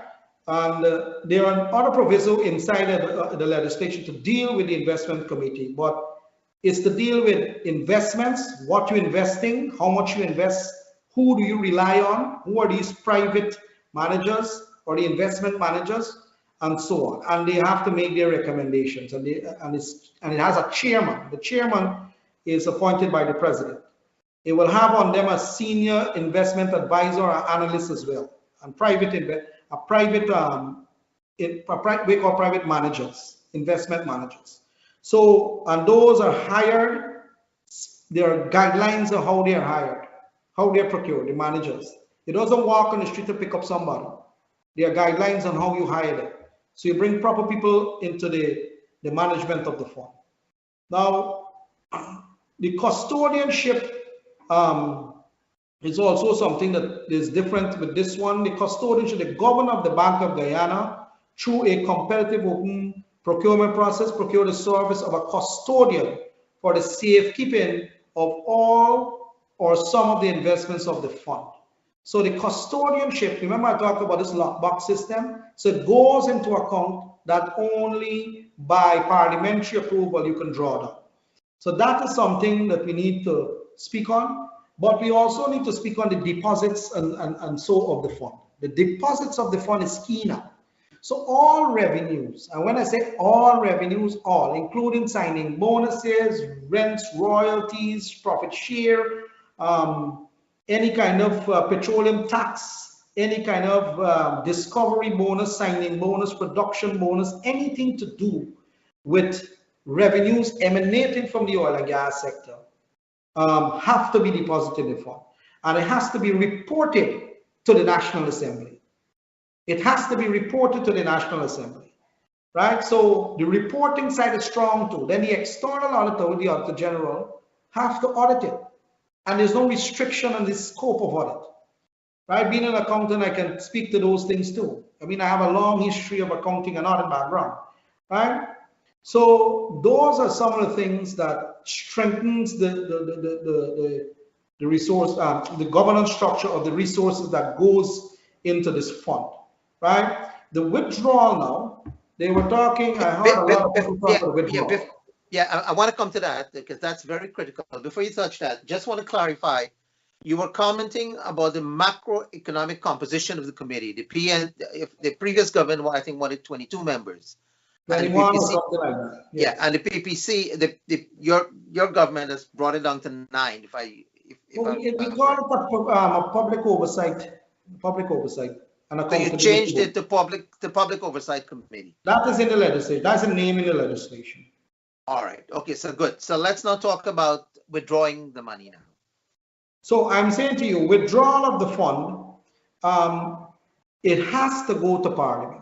And there are other provisions inside the legislation to deal with the investment committee, but it's to deal with investments, what you're investing, how much you invest, who do you rely on, who are these private managers or the investment managers, and so on. And they have to make their recommendations, and it has a chairman. The chairman is appointed by the president. It will have on them a senior investment advisor or analyst as well, and we call private managers, investment managers. So, and those are hired. There are guidelines of how they are hired, how they are procured, the managers. It doesn't walk on the street to pick up somebody. There are guidelines on how you hire them. So you bring proper people into the management of the fund. Now, the custodianship is also something that is different with this one. The custodianship, the governor of the Bank of Guyana, through a competitive open procurement process, procure the service of a custodian for the safekeeping of all or some of the investments of the fund. So the custodianship, remember I talked about this lockbox system? So it goes into account that only by parliamentary approval you can draw down. So that is something that we need to speak on, but we also need to speak on the deposits and so of the fund. The deposits of the fund is key now. So all revenues, and when I say all revenues, all, including signing bonuses, rents, royalties, profit share, any kind of petroleum tax, any kind of discovery bonus, signing bonus, production bonus, anything to do with revenues emanating from the oil and gas sector have to be deposited in the fund. And it has to be reported to the National Assembly. It has to be reported to the National Assembly, right? So the reporting side is strong too. Then the external auditor with the Auditor General have to audit it. And there's no restriction on the scope of audit, right? Being an accountant, I can speak to those things too. I mean, I have a long history of accounting and audit background, right? So those are some of the things that strengthens the resource, the governance structure of the resources that goes into this fund, right? The withdrawal now, they were talking, I heard a lot of people talk about withdrawal. I want to come to that because that's very critical. Before you touch that, just want to clarify, you were commenting about the macroeconomic composition of the committee. The previous government, I think, wanted 22 members. 21 or something like that. Yes. Yeah, and the PPC, your government has brought it down to 9. We call it a public oversight. And so you changed it to public oversight committee. That is in the legislation. That's a name in the legislation. All right. Okay. So good. So let's now talk about withdrawing the money now. So I'm saying to you, withdrawal of the fund, it has to go to Parliament.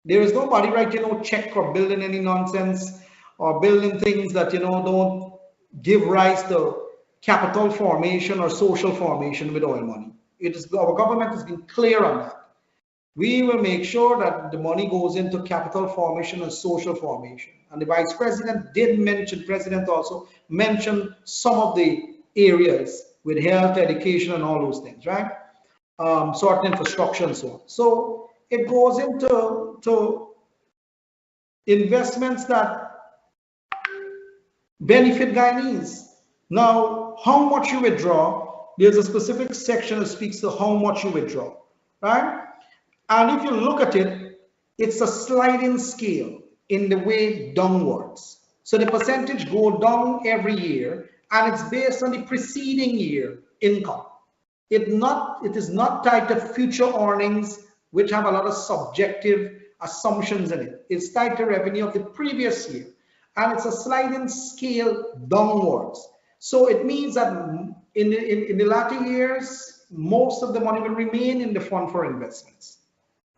There is nobody writing no check or building any nonsense or building things that, don't give rise to capital formation or social formation with oil money. Our government has been clear on that. We will make sure that the money goes into capital formation and social formation. And the Vice President President also mentioned some of the areas with health, education, and all those things, right? Certain infrastructure and so on. So it goes into investments that benefit Guyanese. Now, how much you withdraw, there's a specific section that speaks to how much you withdraw, right? And if you look at it, it's a sliding scale in the way downwards. So the percentage go down every year, and it's based on the preceding year income. It is not tied to future earnings, which have a lot of subjective assumptions in it. It's tied to revenue of the previous year, and it's a sliding scale downwards. So it means that in the latter years, most of the money will remain in the fund for investments.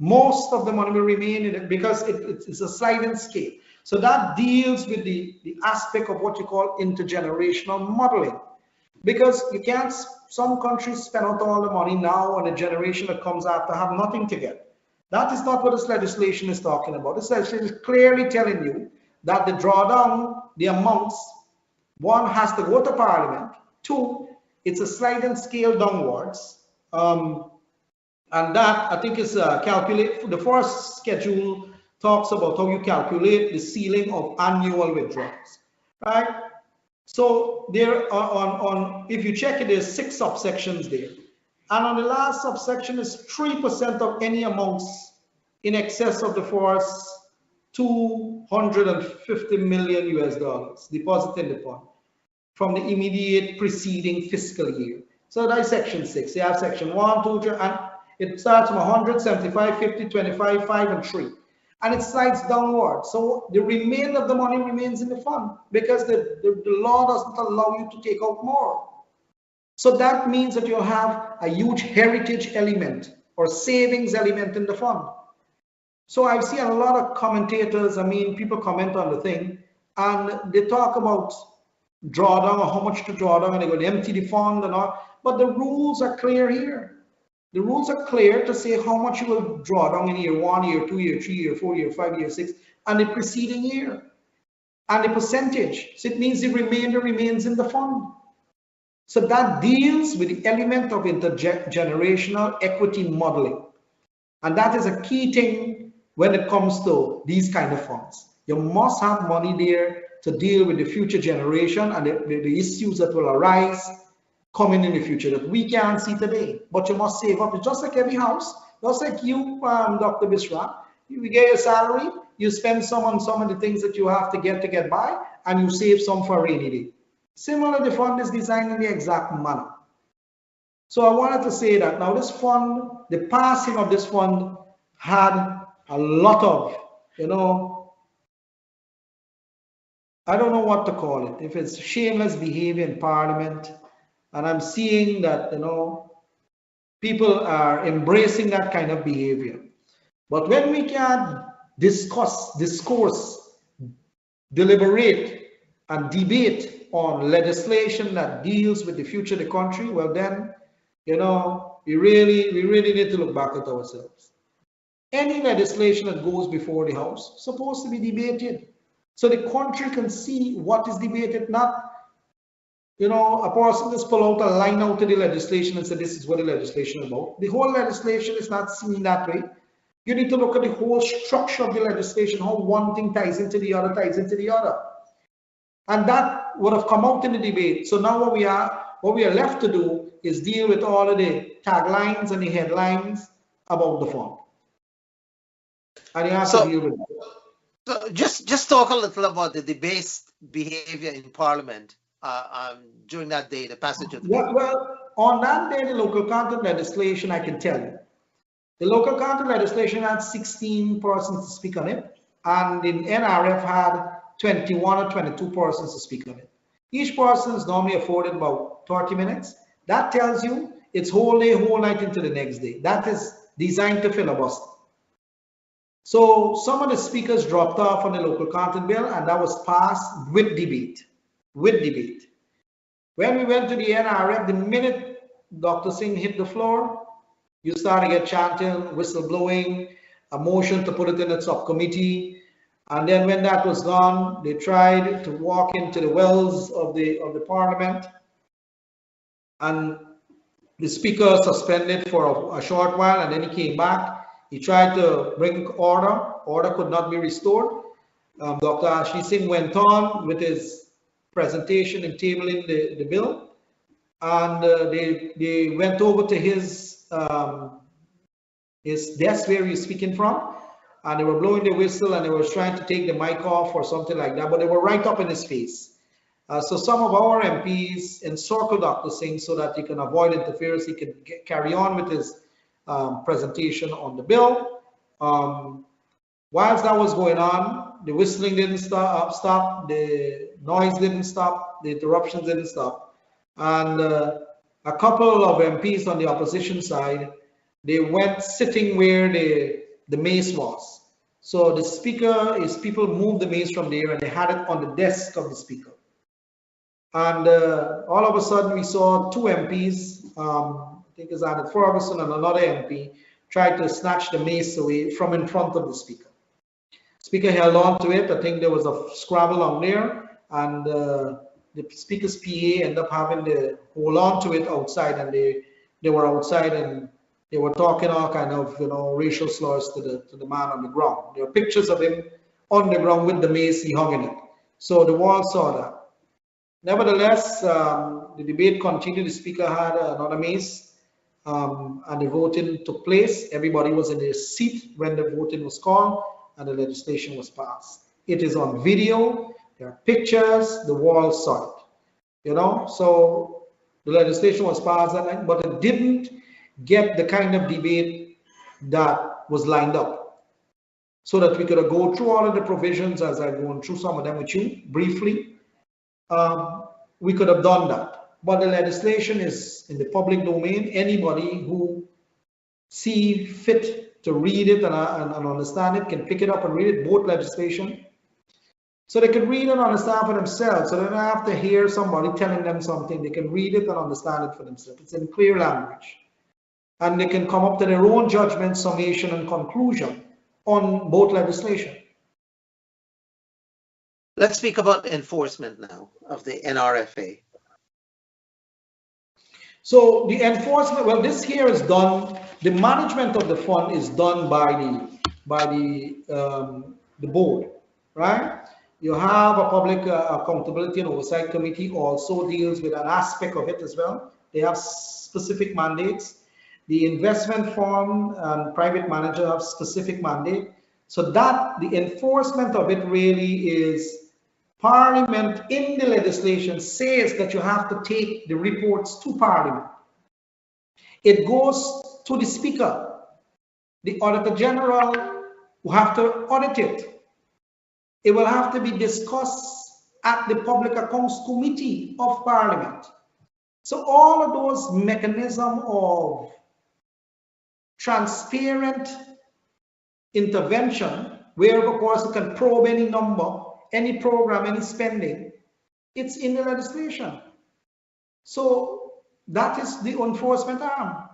Most of the money will remain in it because it's a sliding scale. So that deals with the aspect of what you call intergenerational modeling, because you can't some countries spend out all the money now, and the generation that comes after have nothing to get. That is not what this legislation is talking about. This legislation is clearly telling you that the drawdown, the amounts, one, has to go to Parliament. Two, it's a sliding scale downwards. And that, I think, is calculate. The first schedule talks about how you calculate the ceiling of annual withdrawals, right? So there are if you check it, there's 6 subsections there. And on the last subsection is 3% of any amounts in excess of the first $250 million US deposited in the fund from the immediate preceding fiscal year. So that's section 6. You have section 1, 2, 3, and it starts from 100, 75, 50, 25, 5, and 3. And it slides downward. So the remainder of the money remains in the fund because the law doesn't allow you to take out more. So that means that you have a huge heritage element or savings element in the fund. So I've seen a lot of commentators, people comment on the thing, and they talk about drawdown or how much to draw down, and they're going to empty the fund and all. But the rules are clear here. The rules are clear to say how much you will draw down in year 1, year 2, year 3, year 4, year 5, year 6, and the preceding year. And the percentage. So it means the remainder remains in the fund. So that deals with the element of intergenerational equity modeling. And that is a key thing when it comes to these kind of funds. You must have money there to deal with the future generation and the issues that will arise coming in the future that we can't see today. But you must save up. It's just like every house, just like you, Dr. Bisram. You get your salary, you spend some on some of the things that you have to get by, and you save some for a rainy day. Similarly, the fund is designed in the exact manner. So I wanted to say that now this fund, the passing of this fund had a lot of, I don't know what to call it. If it's shameless behavior in Parliament, and I'm seeing that, people are embracing that kind of behavior. But when we can discourse, deliberate, and debate on legislation that deals with the future of the country, well then, we really need to look back at ourselves. Any legislation that goes before the House is supposed to be debated, so the country can see what is debated, not a person just pull out a line out of the legislation and say this is what the legislation is about. The whole legislation is not seen that way. You need to look at the whole structure of the legislation, how one thing ties into the other, And that would have come out in the debate. So now what we are left to do is deal with all of the taglines and the headlines about the fund. And you have to deal with it. So just talk a little about the debased behavior in Parliament during that day, the passage of the bill. Well, on that day, the local content legislation, I can tell you, the local content legislation had 16 persons to speak on it, and the NRF had 21 or 22 persons to speak on it. Each person is normally afforded about 30 minutes. That tells you it's whole day, whole night into the next day. That is designed to filibuster. So some of the speakers dropped off on the local content bill, and that was passed with debate. When we went to the NRF, the minute Dr. Singh hit the floor, you start to get chanting, whistle blowing, a motion to put it in a subcommittee. And then when that was gone, they tried to walk into the wells of the Parliament, and the speaker suspended for a short while, and then he came back. He tried to bring order could not be restored. Dr. Ashley Singh went on with his presentation and tabling the bill, and they went over to his desk where he's speaking from, and they were blowing the whistle, and they were trying to take the mic off or something like that, but they were right up in his face. So some of our MPs encircled Dr. Singh so that he can avoid interference, he can carry on with his presentation on the bill. Whilst that was going on, the whistling didn't stop, the noise didn't stop, the interruptions didn't stop. And a couple of MPs on the opposition side, they went sitting where the mace was. So the speaker, people moved the mace from there, and they had it on the desk of the speaker. And all of a sudden, we saw two MPs, I think it's Anna Ferguson and another MP, try to snatch the mace away from in front of the speaker. Speaker held on to it. I think there was a scrabble on there, and the speaker's PA ended up having to hold on to it outside, and they were outside and they were talking all kind of racial slurs to the man on the ground. There are pictures of him on the ground with the mace, he hung in it. So the wall saw that. Nevertheless, the debate continued. The speaker had another mace, and the voting took place. Everybody was in their seat when the voting was called, and the legislation was passed. It is on video. There are pictures. The wall saw it. So the legislation was passed, but it didn't get the kind of debate that was lined up, so that we could go through all of the provisions, as I'm going through some of them with you briefly. We could have done that, but the legislation is in the public domain. Anybody who see fit to read it and understand it can pick it up and read it, both legislation, so they can read and understand for themselves, so they don't have to hear somebody telling them something. They can read it and understand it for themselves. It's in clear language, and they can come up to their own judgment, summation, and conclusion on both legislation. Let's speak about enforcement now of the NRFA. So the enforcement, well, this here is done. The management of the fund is done by the board, right? You have a public accountability and oversight committee, also deals with an aspect of it as well. They have specific mandates. The investment fund and private manager have specific mandate. So that the enforcement of it really is Parliament in the legislation says that you have to take the reports to Parliament. It goes to the Speaker. The Auditor General will have to audit it. It will have to be discussed at the Public Accounts Committee of Parliament. So all of those mechanisms of transparent intervention, where of course you can probe any number, any program, any spending, it's in the legislation. So that is the enforcement arm.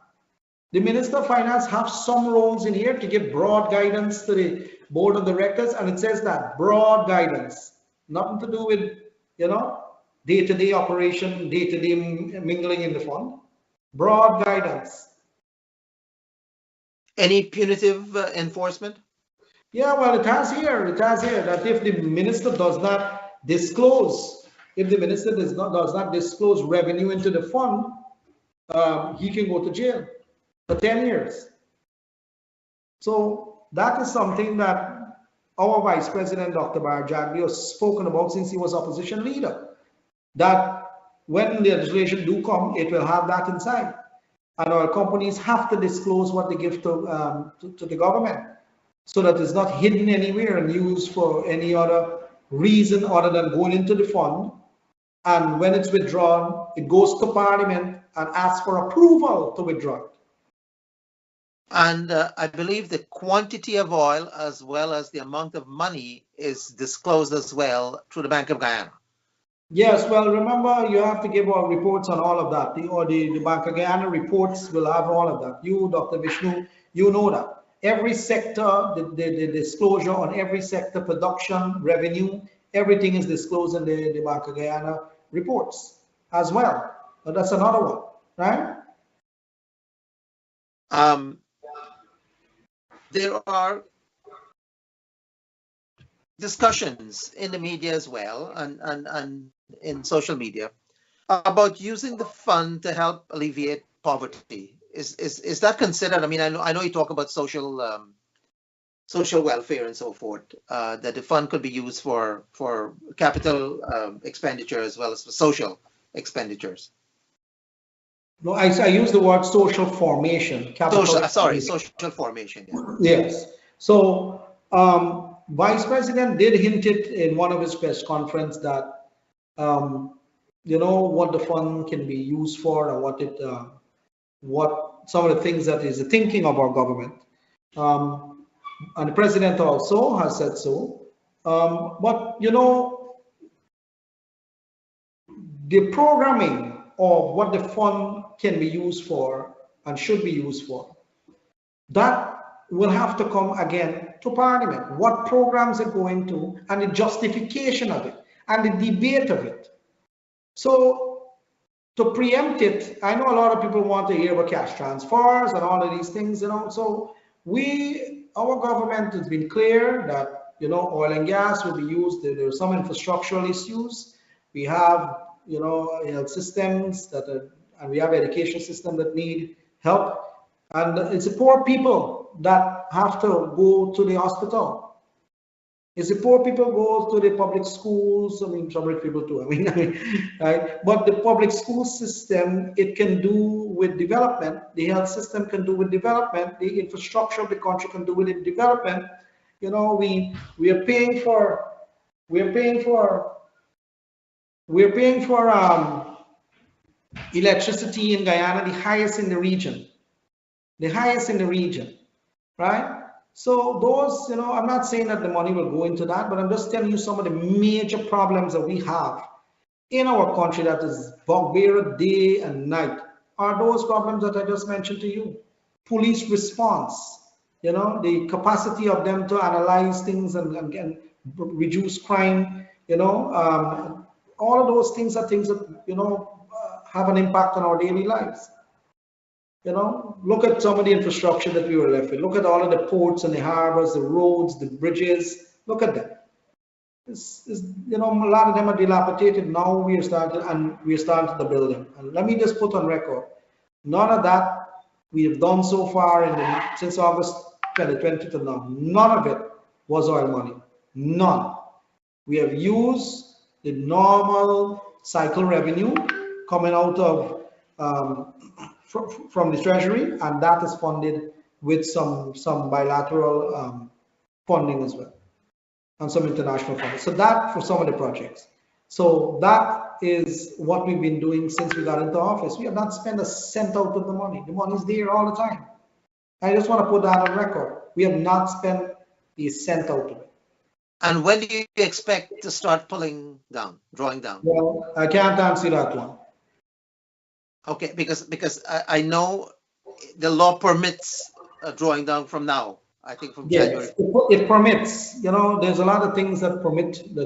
The Minister of Finance have some roles in here to give broad guidance to the Board of Directors, and it says that broad guidance, nothing to do with day-to-day operation, day-to-day mingling in the fund. Broad guidance. Any punitive enforcement? Yeah, well, it has here that if the minister does not disclose, does not disclose revenue into the fund, he can go to jail for 10 years. So that is something that our Vice President, Dr. Barjagli, has spoken about since he was opposition leader, that when the legislation do come, it will have that inside. And our companies have to disclose what they give to the government, so that it's not hidden anywhere and used for any other reason other than going into the fund. And when it's withdrawn, it goes to Parliament and asks for approval to withdraw it. And I believe the quantity of oil as well as the amount of money is disclosed as well through the Bank of Guyana. Yes, well, remember, you have to give our reports on all of that. The Bank of Guyana reports will have all of that. You, Dr. Vishnu, you know that. Every sector, the disclosure on every sector, production, revenue, everything is disclosed in the Bank of Guyana reports as well. But that's another one, right? There are discussions in the media as well and in social media about using the fund to help alleviate poverty. Is that considered? I mean, I know you talk about social welfare and so forth, that the fund could be used for capital expenditure as well as for social expenditures. No, I use the word social formation. Social formation. Yeah. Yes. So Vice President did hint it in one of his press conferences that what the fund can be used for and what some of the things that is the thinking of our government. And the president also has said so. But the programming of what the fund can be used for and should be used for, that will have to come again to Parliament. What programs are going to, and the justification of it, and the debate of it. So to preempt it, I know a lot of people want to hear about cash transfers and all of these things, you know. So our government has been clear that, you know, oil and gas will be used. There are some infrastructural issues. We have, you know, health systems that are, and we have education systems that need help. And it's the poor people that have to go to the hospital. It's the poor people go to the public schools. I mean, some rich people too. I mean, right? But the public school system, it can do with development. The health system can do with development. The infrastructure of the country can do with development. You know, we are paying for electricity in Guyana, the highest in the region. The highest in the region, right? So those, you know, I'm not saying that the money will go into that, but I'm just telling you some of the major problems that we have in our country that is bugbear day and night are those problems that I just mentioned to you. Police response, you know, the capacity of them to analyze things and reduce crime, you know, all of those things are things that, you know, have an impact on our daily lives. You know, look at some of the infrastructure that we were left with. Look at all of the ports and the harbors, the roads, the bridges. Look at them. You know, a lot of them are dilapidated. Now we are starting to build them. And let me just put on record, none of that we have done so far since August 2020 to now. None of it was oil money. None. We have used the normal cycle revenue coming out of from the Treasury, and that is funded with some bilateral funding as well, and some international funding. So that for some of the projects. So that is what we've been doing since we got into office. We have not spent a cent out of the money. The money is there all the time. I just want to put that on record. We have not spent a cent out of it. And when do you expect to start drawing down? Well, I can't answer that one. Okay, because I know the law permits drawing down from now. I think from January. It permits. You know, there's a lot of things that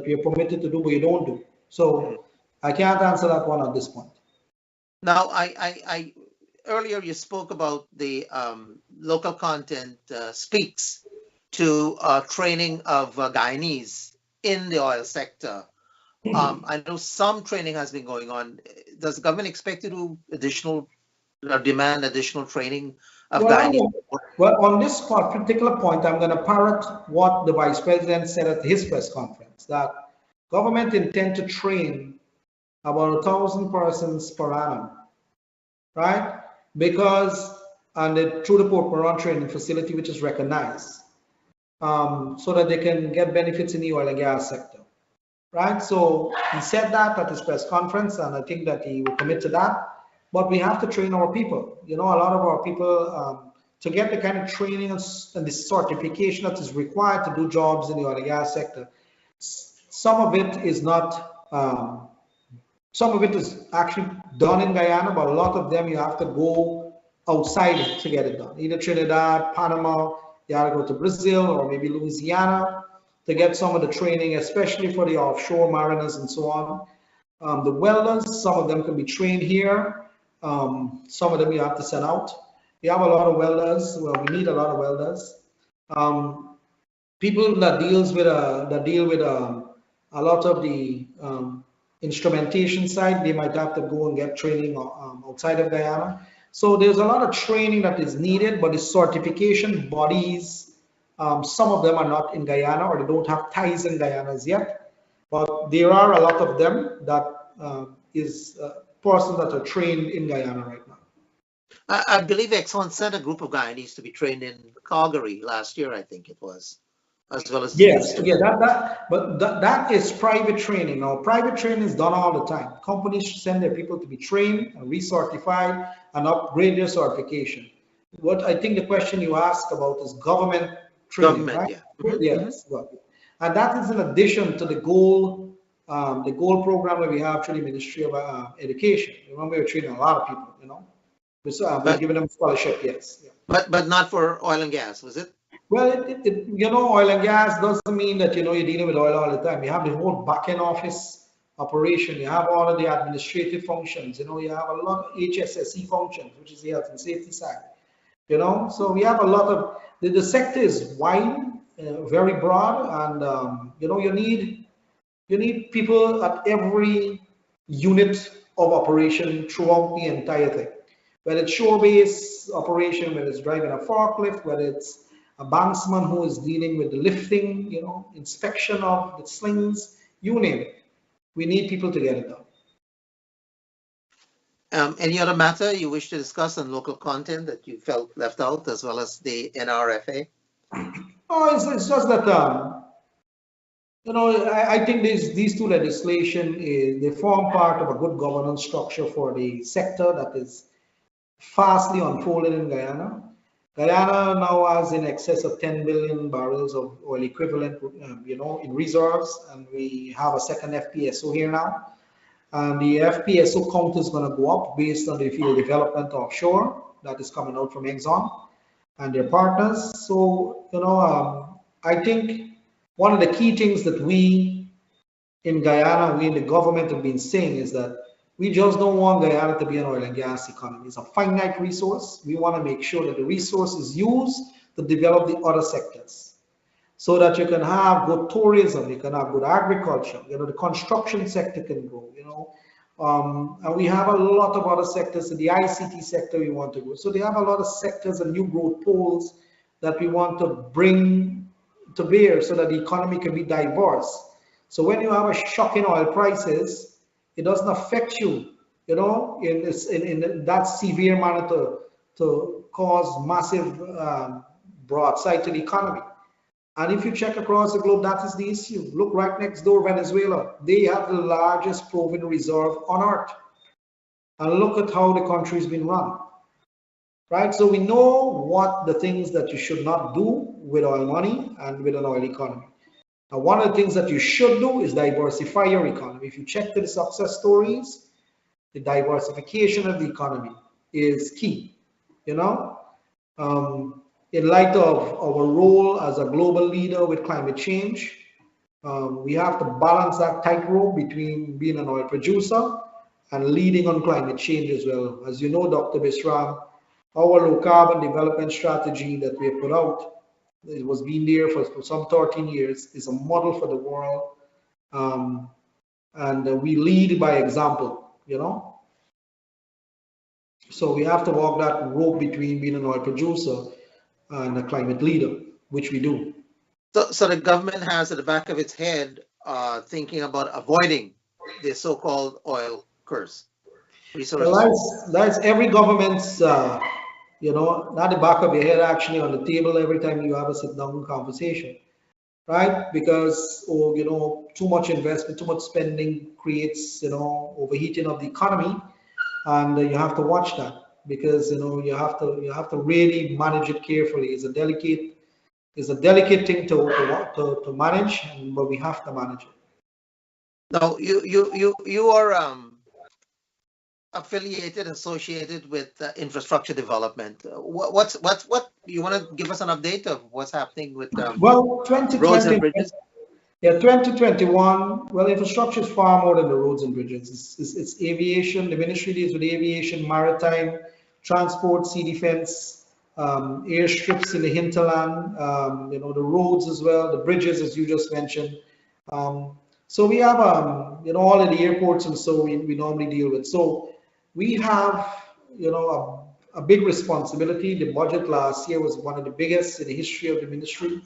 we are permitted to do, but you don't do. So I can't answer that one at this point. Now, I earlier you spoke about the local content speaks to training of Guyanese in the oil sector. I know some training has been going on. Does the government expect to do demand additional training of Guyanese? Well, on this particular point, I'm going to parrot what the Vice President said at his press conference, that government intend to train about 1,000 persons per annum, right? Because, through the Port Moran training facility, which is recognized, so that they can get benefits in the oil and gas sector. Right, so he said that at his press conference, and I think that he will commit to that. But we have to train our people. You know, a lot of our people, to get the kind of training and the certification that is required to do jobs in the oil and gas sector. Some of it is not. Some of it is actually done in Guyana, but a lot of them you have to go outside to get it done. Either Trinidad, Panama, you have to go to Brazil or maybe Louisiana to get some of the training, especially for the offshore mariners and so on. The welders, some of them can be trained here. Some of them you have to send out. We have a lot of welders. Well, we need a lot of welders. People that deal with a lot of the instrumentation side, they might have to go and get training outside of Guyana. So there's a lot of training that is needed, but the certification bodies, some of them are not in Guyana or they don't have ties in Guyana as yet, but there are a lot of them that is persons that are trained in Guyana right now. I believe Exxon sent a group of Guyanese to be trained in Calgary last year, I think it was, as well as that is private training. Now, private training is done all the time. Companies should send their people to be trained and recertified and upgrade their certification. What I think the question you asked about is government training, right? Yeah. Mm-hmm. Yes. Mm-hmm. And that is in addition to the gold the gold program that we have through the Ministry of Education. Remember, we're treating a lot of people, we're giving them scholarship, yes. Yeah. But not for oil and gas, was it? Well, oil and gas doesn't mean that, you're dealing with oil all the time. You have the whole back-end office operation. You have all of the administrative functions. You have a lot of HSSE functions, which is the health and safety side. So we have a lot of, the sector is wide, very broad, and, you need people at every unit of operation throughout the entire thing. Whether it's shore-based operation, whether it's driving a forklift, whether it's a banksman who is dealing with the lifting, inspection of the slings, you name it. We need people to get it done. Any other matter you wish to discuss on local content that you felt left out, as well as the NRFA? Oh, it's just that, I think these two legislation, they form part of a good governance structure for the sector that is fastly unfolding in Guyana. Guyana now has in excess of 10 billion barrels of oil equivalent, in reserves, and we have a second FPSO here now. And the FPSO count is going to go up based on the field development offshore that is coming out from Exxon and their partners. So, I think one of the key things that we in Guyana, we in the government have been saying is that we just don't want Guyana to be an oil and gas economy. It's a finite resource. We want to make sure that the resource is used to develop the other sectors so that you can have good tourism, you can have good agriculture, the construction sector can grow, and we have a lot of other sectors. In the ICT sector we want to grow. So they have a lot of sectors and new growth poles that we want to bring to bear so that the economy can be diverse. So when you have a shock in oil prices, it doesn't affect you, in that severe manner to cause massive broadside to the economy. And if you check across the globe, that is the issue. Look right next door, Venezuela. They have the largest proven reserve on earth. And look at how the country's been run. Right? So we know what the things that you should not do with oil money and with an oil economy. Now, one of the things that you should do is diversify your economy. If you check the success stories, the diversification of the economy is key. In light of our role as a global leader with climate change, we have to balance that tightrope between being an oil producer and leading on climate change as well. As you know, Dr. Bisram, our low carbon development strategy that we have put out, it was being there for some 13 years, is a model for the world, and we lead by example, So we have to walk that rope between being an oil producer and a climate leader, which we do. So the government has at the back of its head thinking about avoiding the so-called oil curse. Well, that's every government's, not the back of your head, actually on the table every time you have a sit-down conversation, right? Because, too much investment, too much spending creates, overheating of the economy, and you have to watch that because, you have to really manage it carefully. It's a delicate thing to manage, but we have to manage it. Now, you are associated with infrastructure development. What you want to give us an update of what's happening with well, 2020, roads and bridges? Yeah, 2021. Well, infrastructure is far more than the roads and bridges. It's aviation. The ministry deals with aviation, maritime, transport, sea defense, airstrips in the hinterland. The roads as well, the bridges, as you just mentioned. So we have all of the airports, and so we normally deal with. So we have a big responsibility. The budget last year was one of the biggest in the history of the ministry.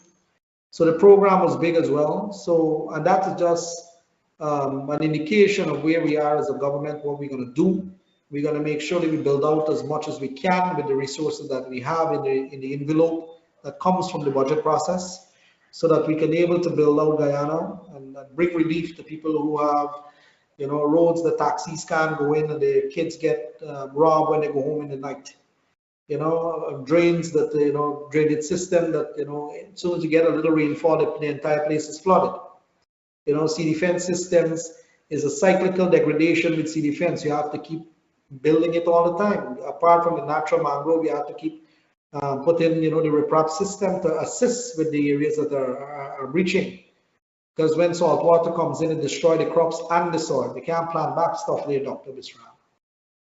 So the program was big as well. So, and that is just an indication of where we are as a government, what we're going to do. We're going to make sure that we build out as much as we can with the resources that we have in the envelope that comes from the budget process, so that we can be able to build out Guyana and bring relief to people who have, roads that taxis can't go in and their kids get robbed when they go home in the night. Drains that, drainage system that, as soon as you get a little rainfall, the entire place is flooded. You know, sea defense systems is a cyclical degradation with sea defense. You have to keep building it all the time. Apart from the natural mangrove, you have to keep putting, you know, the riprap system to assist with the areas that are breaching. Because when salt water comes in, it destroys the crops and the soil. You can't plant back stuff there, Dr. Bisram.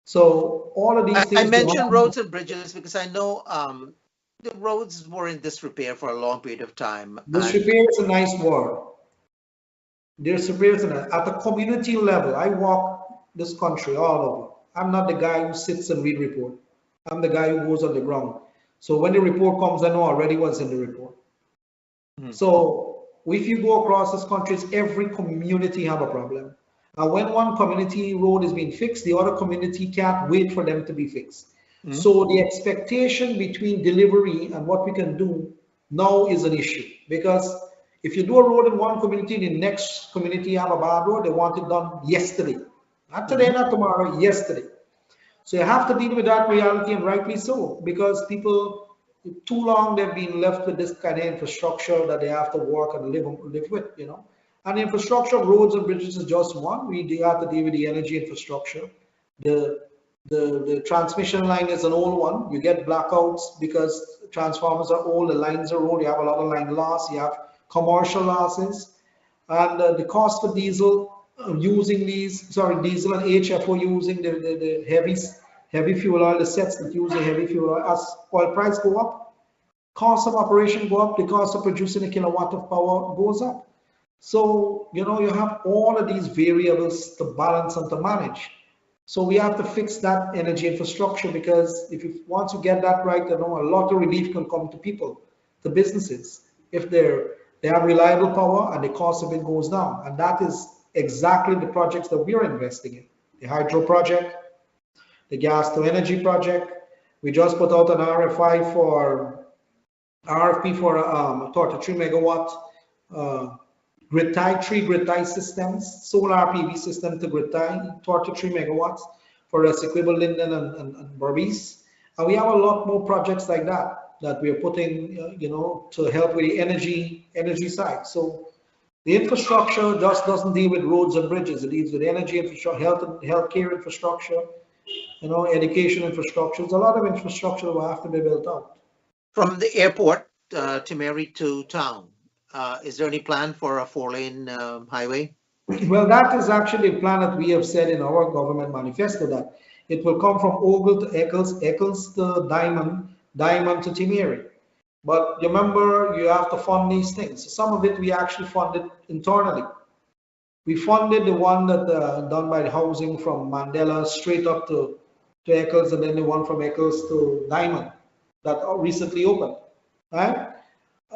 So all of these things. I mentioned roads and bridges because I know the roads were in disrepair for a long period of time. Disrepair is a nice word. Disrepair is at the community level. I walk this country all over. I'm not the guy who sits and read report. I'm the guy who goes on the ground. So when the report comes, I know already what's in the report. So if you go across this country, every community have a problem. And when one community road is being fixed, the other community can't wait for them to be fixed. So the expectation between delivery and what we can do now is an issue. Because if you do a road in one community, the next community have a bad road, they want it done yesterday. Not today, not tomorrow, yesterday. So you have to deal with that reality, and rightly so, because people, too long they've been left with this kind of infrastructure that they have to work and live with, you know. And infrastructure, roads and bridges is just one. We have to deal with the energy infrastructure. The transmission line is an old one. You get blackouts because transformers are old, the lines are old, you have a lot of line loss, you have commercial losses. And the cost for diesel, using diesel and HFO using the heavy fuel oil, the sets that use the heavy fuel oil, as oil price go up, cost of operation go up, the cost of producing a kilowatt of power goes up. So, you know, you have all of these variables to balance and to manage. So we have to fix that energy infrastructure, because once you get that right, you know, a lot of relief can come to people, to businesses, if they have reliable power and the cost of it goes down. And that is exactly the projects that we're investing in. The hydro project, the gas to energy project. We just put out an RFI RFP for a 33 megawatt three grid tie systems, solar PV system to grid tie, 33 megawatts for Essequibo, Linden and Berbice. And we have a lot more projects like that we are putting, you know, to help with the energy side. So the infrastructure just doesn't deal with roads and bridges. It deals with energy infrastructure, healthcare infrastructure, you know, education infrastructure. There's a lot of infrastructure that will have to be built out. From the airport to Mary to town, is there any plan for a 4-lane highway? Well, that is actually a plan that we have said in our government manifesto, that it will come from Ogle to Eccles, Eccles to Diamond, Diamond to Timeri. But remember, you have to fund these things. So some of it we actually funded internally. We funded the one that done by the housing from Mandela straight up to Eccles, and then the one from Eccles to Diamond that recently opened, right?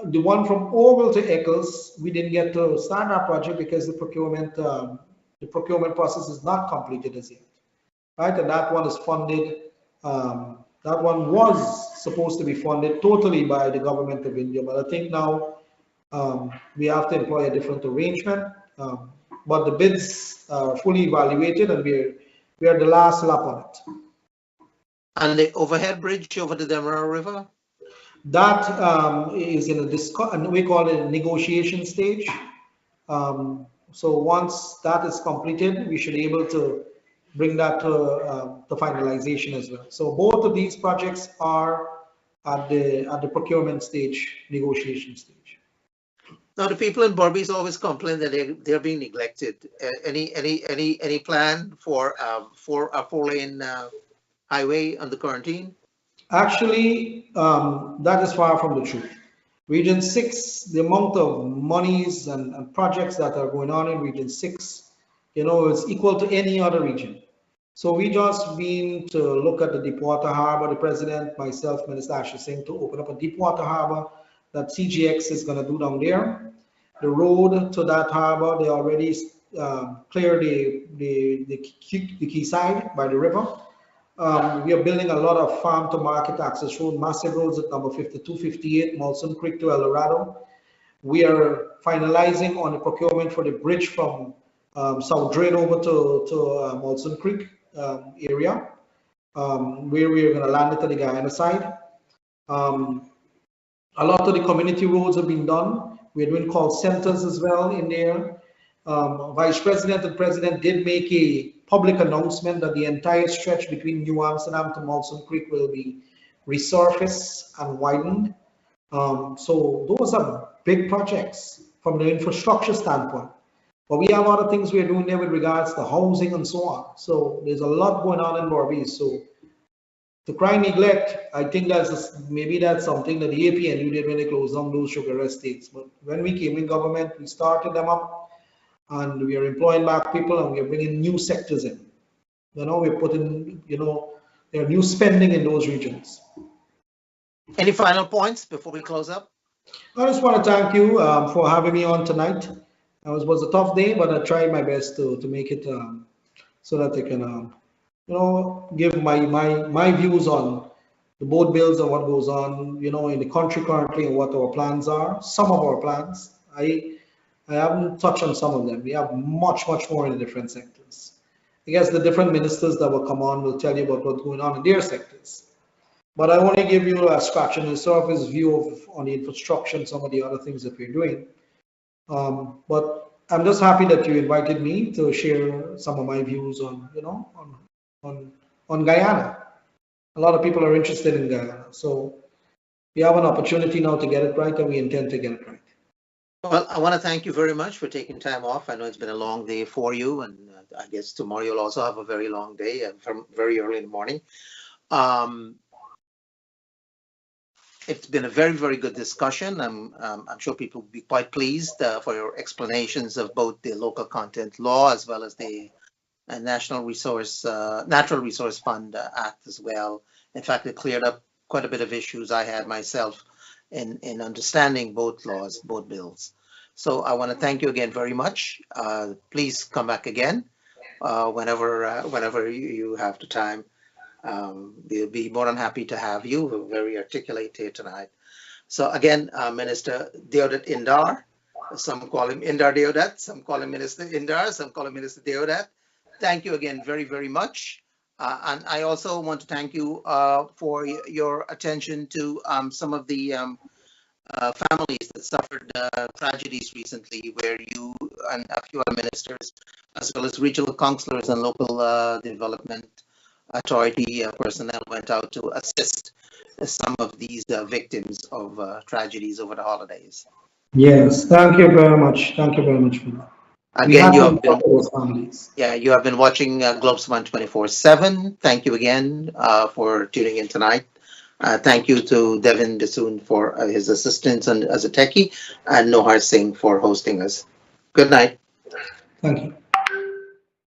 The one from Ogle to Eccles, we didn't get to start our project because the procurement process is not completed as yet, right? And that one is funded. That one was supposed to be funded totally by the government of India, but I think now we have to employ a different arrangement. But the bids are fully evaluated, and we are the last lap on it. And the overhead bridge over the Demerara River? That is in we call it a negotiation stage. So once that is completed, we should be able to bring that to finalization as well. So both of these projects are at the procurement stage, negotiation stage. Now, the people in Berbice always complain that they're being neglected. Any plan for a 4-lane highway on the quarantine? Actually, that is far from the truth. Region 6, the amount of monies and projects that are going on in Region 6, you know, is equal to any other region. So we just been to look at the Deepwater Harbor, the President, myself, Minister Ashley Singh, to open up a Deepwater Harbor that CGX is going to do down there. The road to that harbor, they already cleared the quayside by the river. We are building a lot of farm to market access road, massive roads at number 52, 58, Molson Creek to El Dorado. We are finalizing on the procurement for the bridge from South Drain over to Molson Creek area, where we are going to land it to the Guyana side. A lot of the community roads have been done. We're doing call centers as well in there. Vice President and President did make a public announcement that the entire stretch between New Amsterdam to Molson Creek will be resurfaced and widened. So those are big projects from the infrastructure standpoint. But we have other things we're doing there with regards to housing and so on. So there's a lot going on in Barbados. So to cry neglect, I think maybe that's something that the APNU did when they closed down those sugar estates. But when we came in government, we started them up, and we are employing back people, and we are bringing new sectors in. We're putting, there are new spending in those regions. Any final points before we close up? I just want to thank you for having me on tonight. It was a tough day, but I tried my best to make it so that I can, give my views on the boat bills and what goes on, in the country currently and what our plans are. Some of our plans, I haven't touched on some of them. We have much more in the different sectors. I guess the different ministers that will come on will tell you about what's going on in their sectors. But I want to give you a scratching the surface view on the infrastructure and some of the other things that we're doing. But I'm just happy that you invited me to share some of my views on, on Guyana. A lot of people are interested in Guyana. So we have an opportunity now to get it right, and we intend to get it right. Well, I want to thank you very much for taking time off. I know it's been a long day for you, and I guess tomorrow you'll also have a very long day from very early in the morning. It's been a very good discussion. I'm sure people will be quite pleased for your explanations of both the local content law as well as the Natural Resource Fund Act as well. In fact, it cleared up quite a bit of issues I had myself in understanding both laws, both bills. So I want to thank you again very much. Please come back again whenever you have the time. We'll be more than happy to have you. We're very articulate here tonight. So again, Minister Deodat Indar, some call him Indar Deodat, some call him Minister Indar, some call him Minister Deodat. Thank you again very much. And I also want to thank you for your attention to some of the families that suffered tragedies recently, where you and a few other ministers, as well as regional councillors and local development authority personnel, went out to assist some of these victims of tragedies over the holidays. Yes, thank you very much. Thank you very much for that. Again, you have been watching Globespan 24x7. Thank you again for tuning in tonight. Thank you to Devin Bissoon for his assistance and as a techie, and Nohar Singh for hosting us. Good night. Thank you.